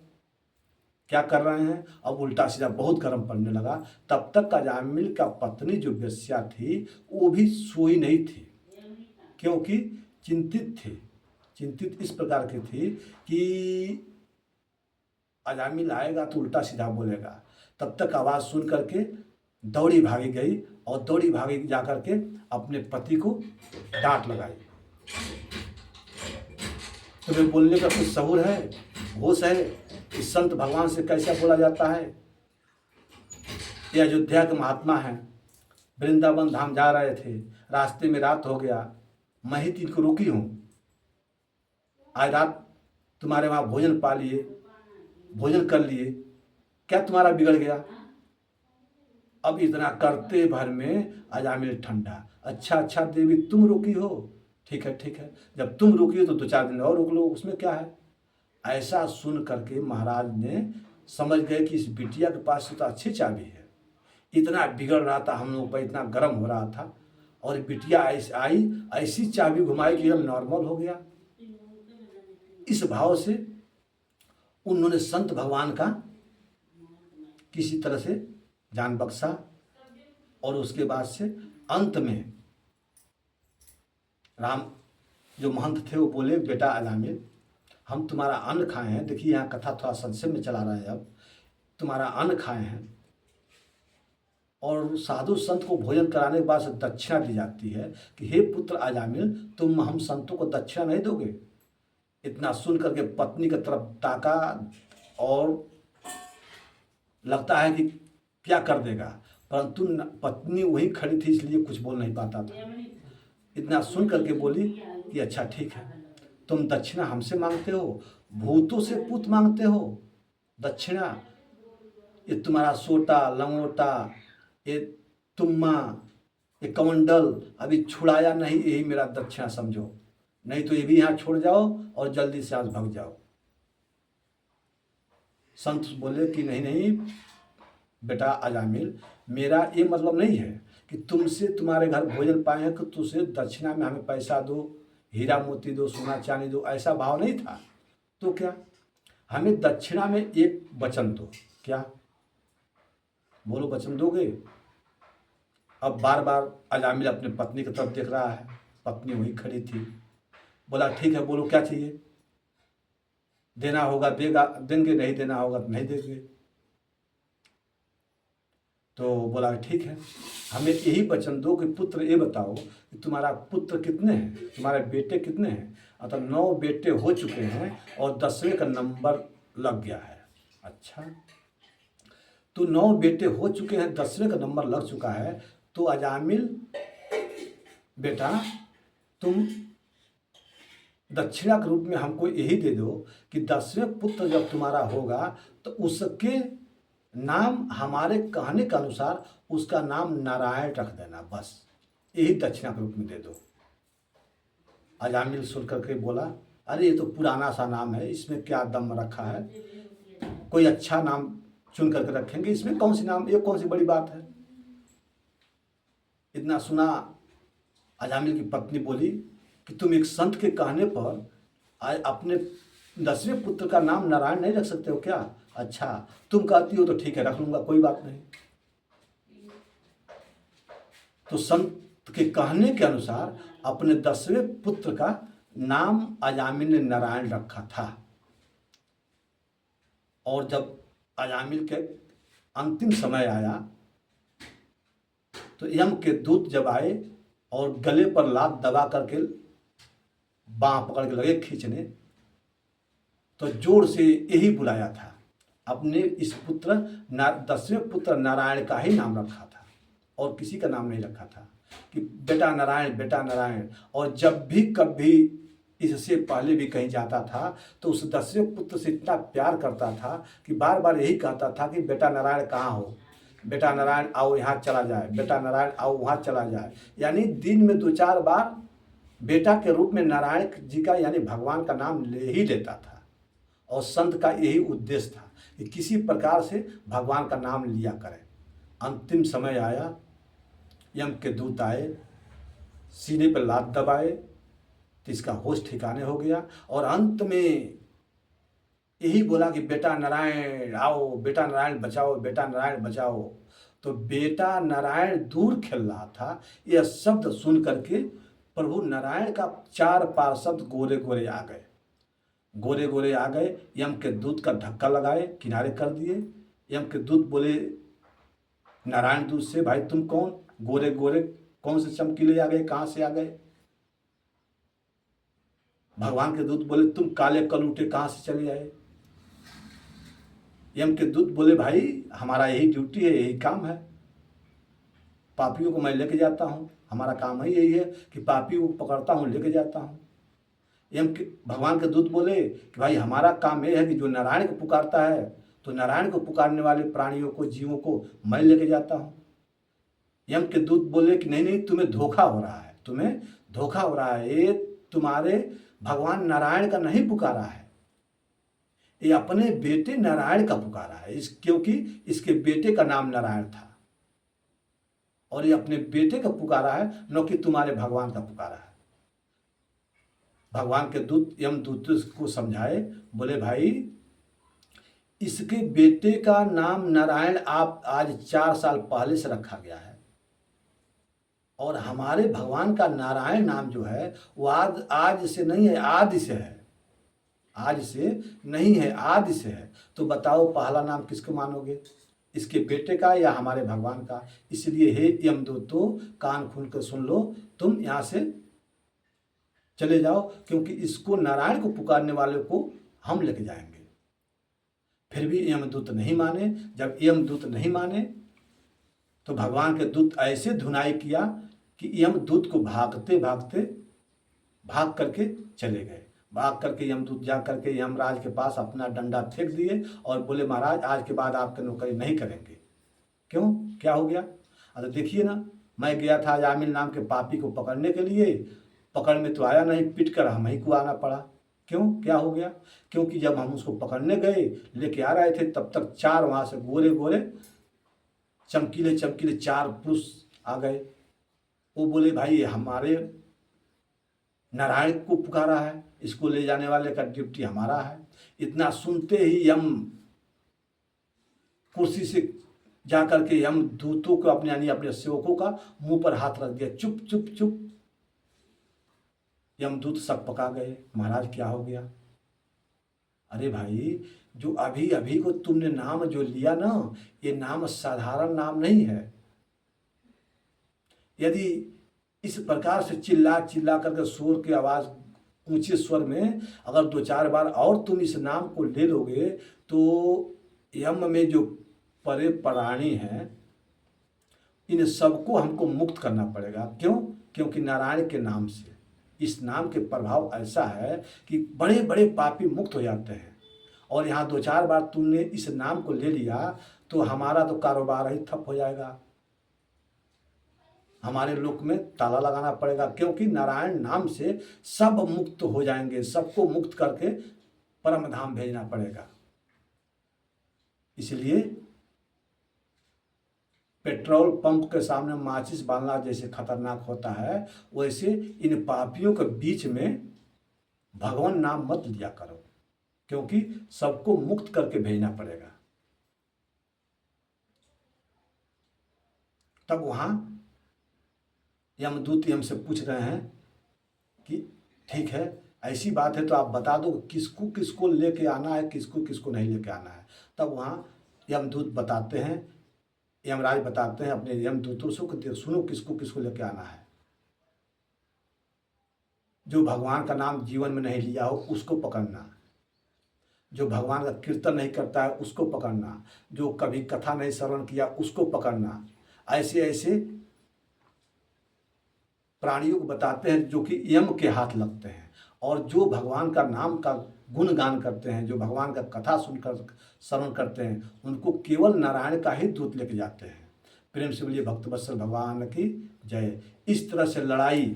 क्या कर रहे हैं। अब उल्टा सीधा बहुत गर्म पड़ने लगा। तब तक अजामिल का पत्नी जो वेश्या थी वो भी सोई नहीं थी, क्योंकि चिंतित थी। चिंतित इस प्रकार की थी कि अजामिल आएगा तो उल्टा सीधा बोलेगा। तब तक आवाज़ सुन करके दौड़ी भागी गई और दौड़ी भागी जा करके अपने पति को डांट लगाई। तुम्हें बोलने का कुछ सहूर है, होश है, इस संत भगवान से कैसा बोला जाता है। ये अयोध्या के महात्मा हैं, वृंदावन धाम जा रहे थे, रास्ते में रात हो गया, मैं ही इनको रोकी हूँ। आज रात तुम्हारे वहाँ भोजन पा लिए, भोजन कर लिए, क्या तुम्हारा बिगड़ गया। अब इतना करते भर में अजामिल ठंडा। अच्छा अच्छा देवी, तुम रोकी हो, ठीक है ठीक है, जब तुम रोकी हो तो 2-4 दिन और रोक लो, उसमें क्या है। ऐसा सुन करके महाराज ने समझ गए कि इस बिटिया के पास तो अच्छी चाबी है। इतना बिगड़ रहा था हम लोग पर, इतना गर्म हो रहा था, और बिटिया आई ऐसी चाबी घुमाई कि हम नॉर्मल हो गया। इस भाव से उन्होंने संत भगवान का किसी तरह से जान बख्शा। और उसके बाद से अंत में राम जो महंत थे वो बोले, बेटा अजामिल, हम तुम्हारा अन्न खाए हैं। देखिए यहाँ कथा थोड़ा संक्षेप में चला रहा है। अब तुम्हारा अन्न खाए हैं और साधु संत को भोजन कराने के बाद से दक्षिणा दी जाती है कि हे पुत्र अजामिल, तुम हम संतों को दक्षिणा नहीं दोगे। इतना सुन करके पत्नी की तरफ ताका और लगता है कि क्या कर देगा, परंतु पत्नी वही खड़ी थी इसलिए कुछ बोल नहीं पाता था। इतना सुन करके बोली, कि अच्छा ठीक है, तुम दक्षिणा हमसे मांगते हो, भूतों से पूत मांगते हो दक्षिणा, ये तुम्हारा सोटा लंगोटा, ये तुम्मा, ये कमंडल अभी छुड़ाया नहीं, यही मेरा दक्षिणा समझो, नहीं तो ये भी यहाँ छोड़ जाओ और जल्दी से आज भाग जाओ। संत बोले कि नहीं नहीं बेटा अजामिल, मेरा ये मतलब नहीं है कि तुमसे तुम्हारे घर भोजन पाए कि तुझसे दक्षिणा में हमें पैसा दो, हीरा मोती दो, सोना चांदी दो, ऐसा भाव नहीं था। तो क्या, हमें दक्षिणा में एक वचन दो। क्या बोलो, वचन दोगे? अब बार बार अजामिल अपने पत्नी की तरफ देख रहा है, पत्नी वहीं खड़ी थी। बोला ठीक है, बोलो क्या चाहिए, देना होगा देगा देंगे, नहीं देना होगा तो नहीं देंगे। तो बोला ठीक है, हमें यही वचन दो कि पुत्र ये बताओ कि तुम्हारा पुत्र कितने हैं, तुम्हारे बेटे कितने हैं। अतः 9 बेटे हो चुके हैं और 10वें का नंबर लग गया है। अच्छा, तो 9 बेटे हो चुके हैं, 10वें का नंबर लग चुका है, तो अजामिल बेटा तुम दक्षिणा के रूप में हमको यही दे दो कि 10वें पुत्र जब तुम्हारा होगा तो उसके नाम हमारे कहने के अनुसार उसका नाम नारायण रख देना, बस यही दक्षिणा के रूप में दे दो। अजामिल सुन करके बोला अरे ये तो पुराना सा नाम है, इसमें क्या दम रखा है, कोई अच्छा नाम चुन करके रखेंगे, इसमें कौन सी नाम, ये कौन सी बड़ी बात है। इतना सुना, अजामिल की पत्नी बोली कि तुम एक संत के कहने पर अपने 10वें पुत्र का नाम नारायण नहीं रख सकते हो क्या? अच्छा तुम कहती हो तो ठीक है, रख लूंगा, कोई बात नहीं। तो संत के कहने के अनुसार अपने 10वें पुत्र का नाम अजामिल ने नारायण रखा था। और जब अजामिल के अंतिम समय आया तो यम के दूत जब आए और गले पर लात दबा करके बाँह पकड़ के लगे खींचने, तो जोर से यही बुलाया था, अपने इस पुत्र 10वें पुत्र नारायण का ही नाम रखा था और किसी का नाम नहीं रखा था कि बेटा नारायण बेटा नारायण। और जब भी कभी इससे पहले भी कहीं जाता था तो उस 10वें पुत्र से इतना प्यार करता था कि बार बार यही कहता था कि बेटा नारायण कहाँ हो, बेटा नारायण आओ यहाँ चला जाए, बेटा नारायण आओ वहाँ चला जाए। यानी दिन में 2-4 बार बेटा के रूप में नारायण जी का यानी भगवान का नाम ले ही लेता था। और संत का यही उद्देश्य था कि किसी प्रकार से भगवान का नाम लिया करें। अंतिम समय आया, यम के दूत आए, सीने पर लात दबाए तो इसका होश ठिकाने हो गया और अंत में यही बोला कि बेटा नारायण आओ, बेटा नारायण बचाओ, बेटा नारायण बचाओ। तो बेटा नारायण दूर खेल रहा था, यह शब्द सुन करके प्रभु नारायण का 4 पार्षद गोरे गोरे आ गए, गोरे गोरे आ गए, यम के दूत का धक्का लगाए, किनारे कर दिए। यम के दूत बोले नारायण दूत से, भाई तुम कौन, गोरे गोरे कौन से चमकीले आ गए, कहाँ से आ गए? भगवान के दूत बोले तुम काले कलूटे कहाँ से चले आए? यम के दूत बोले भाई हमारा यही ड्यूटी है, यही काम है, पापियों को मैं लेके जाता हूँ, हमारा काम ही यही है कि पापियों को पकड़ता हूँ, लेके जाता हूँ। यम के भगवान के दूत बोले कि भाई हमारा काम यह है कि जो नारायण को पुकारता है तो नारायण को पुकारने वाले प्राणियों को, जीवों को मैं लेके जाता हूँ। यम के दूत बोले कि नहीं नहीं, तुम्हें धोखा हो रहा है, तुम्हें धोखा हो रहा है, ये तुम्हारे भगवान नारायण का नहीं पुकारा है, ये अपने बेटे नारायण का पुकारा है, क्योंकि इसके बेटे का नाम नारायण था और ये अपने बेटे का पुकारा है, न कि तुम्हारे भगवान का पुकारा है। भगवान के दूत यम दूत को समझाए, बोले भाई इसके बेटे का नाम नारायण आप आज 4 साल पहले से रखा गया है और हमारे भगवान का नारायण नाम जो है वो आज से नहीं है, आदि से है, आज से नहीं है, आदि से है। तो बताओ पहला नाम किसको मानोगे, इसके बेटे का या हमारे भगवान का? इसलिए हे यमदूतो कान खोल कर सुन लो, तुम यहाँ से चले जाओ, क्योंकि इसको नारायण को पुकारने वाले को हम लेके जाएंगे। फिर भी यमदूत नहीं माने। जब यमदूत नहीं माने तो भगवान के दूत ऐसे धुनाई किया कि यमदूत को भागते भागते भाग करके चले गए। भाग करके यमदूत जा करके यमराज के पास अपना डंडा फेंक दिए और बोले महाराज आज के बाद आपके नौकरी नहीं करेंगे। क्यों, क्या हो गया? अरे देखिए ना, मैं गया था अजामिल नाम के पापी को पकड़ने के लिए, पकड़ में तो आया नहीं, पिट कर हम ही को आना पड़ा। क्यों, क्या हो गया? क्योंकि जब हम उसको पकड़ने गए, लेके आ रहे थे, तब तक 4 वहाँ से गोरे गोरे चमकीले चमकीले 4 पुरुष आ गए। वो बोले भाई ये हमारे नारायण को पुकारा है, इसको ले जाने वाले का ड्यूटी हमारा है। इतना सुनते ही यम कुर्सी से जा करके यम दूतों को अपने यानी अपने सेवकों का मुंह पर हाथ रख दिया, चुप चुप चुप। यमदूत सब पका गए, महाराज क्या हो गया? अरे भाई, जो अभी अभी को तुमने नाम जो लिया ना, ये नाम साधारण नाम नहीं है। यदि इस प्रकार से चिल्ला चिल्ला करके शोर की आवाज ऊंचे स्वर में अगर 2-4 बार और तुम इस नाम को ले लोगे तो यम में जो परे प्राणी हैं इन सबको हमको मुक्त करना पड़ेगा। क्यों? क्योंकि नारायण के नाम से, इस नाम के प्रभाव ऐसा है कि बड़े बड़े पापी मुक्त हो जाते हैं। और यहाँ 2-4 बार तुमने इस नाम को ले लिया तो हमारा तो कारोबार ही ठप हो जाएगा, हमारे लोक में ताला लगाना पड़ेगा। क्योंकि नारायण नाम से सब मुक्त हो जाएंगे, सबको मुक्त करके परम धाम भेजना पड़ेगा। इसलिए पेट्रोल पंप के सामने माचिस बांधना जैसे खतरनाक होता है, वैसे इन पापियों के बीच में भगवान नाम मत लिया करो, क्योंकि सबको मुक्त करके भेजना पड़ेगा। तब वहां यमदूत यम से पूछ रहे हैं कि ठीक है, ऐसी बात है तो आप बता दो किसको किसको लेके आना है, किसको किसको नहीं लेके आना है। तब वहाँ यमदूत बताते हैं, यमराज बताते हैं अपने यमदूतों से, सुनो किसको किसको लेके आना है। जो भगवान का नाम जीवन में नहीं लिया हो उसको पकड़ना, जो भगवान का कीर्तन नहीं करता है उसको पकड़ना, जो कभी कथा नहीं श्रवण किया उसको पकड़ना। ऐसे ऐसे प्राणियों को बताते हैं जो कि यम के हाथ लगते हैं। और जो भगवान का नाम का गुणगान करते हैं, जो भगवान का कथा सुनकर श्रवण करते हैं, उनको केवल नारायण का ही दूत लेके जाते हैं। प्रेम से बोलिए भक्तवत्सल भगवान की जय। इस तरह से लड़ाई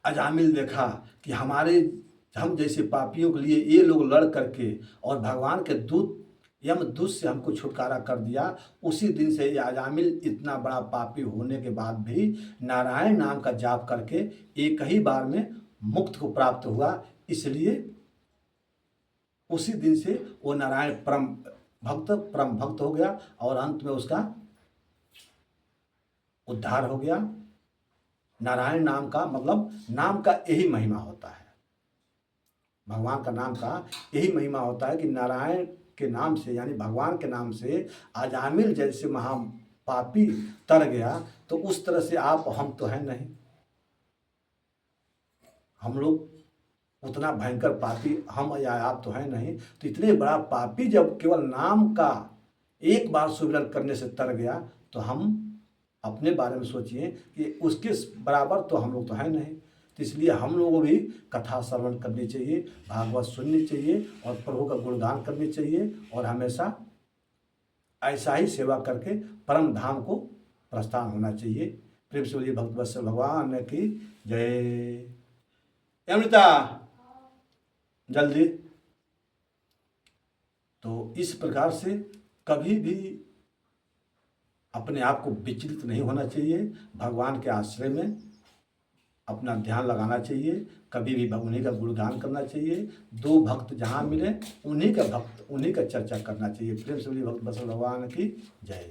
अजामिल देखा कि हम जैसे पापियों के लिए ये लोग लड़ करके और भगवान के दूत यमदूत से हमको छुटकारा कर दिया। उसी दिन से ये अजामिल इतना बड़ा पापी होने के बाद भी नारायण नाम का जाप करके एक ही बार में मुक्त को प्राप्त हुआ। इसलिए उसी दिन से वो नारायण परम भक्त हो गया और अंत में उसका उद्धार हो गया। नारायण नाम का मतलब नाम का यही महिमा होता है, भगवान का नाम का यही महिमा होता है कि नारायण के नाम से यानी भगवान के नाम से अजामिल जैसे महापापी तर गया, तो उस तरह से आप हम तो है नहीं। हम लोग उतना भयंकर पापी हम या आप तो है नहीं। तो इतने बड़ा पापी जब केवल नाम का एक बार सुमिरन करने से तर गया, तो हम अपने बारे में सोचिए कि उसके बराबर तो हम लोग तो है नहीं। तो इसलिए हम लोगों को भी कथा श्रवण करनी चाहिए, भागवत सुननी चाहिए और प्रभु का गुणगान करनी चाहिए और हमेशा ऐसा ही सेवा करके परम धाम को प्रस्थान होना चाहिए। प्रेम से बोलिए भक्तवत्सल भगवान की जय। अमृता जल्दी। तो इस प्रकार से कभी भी अपने आप को विचलित नहीं होना चाहिए, भगवान के आश्रय में अपना ध्यान लगाना चाहिए, कभी भी उन्हीं का गुणगान करना चाहिए। 2 भक्त जहाँ मिले उन्हीं का चर्चा करना चाहिए। प्रेम से बोलिए भक्तवत्सल भगवान की जय।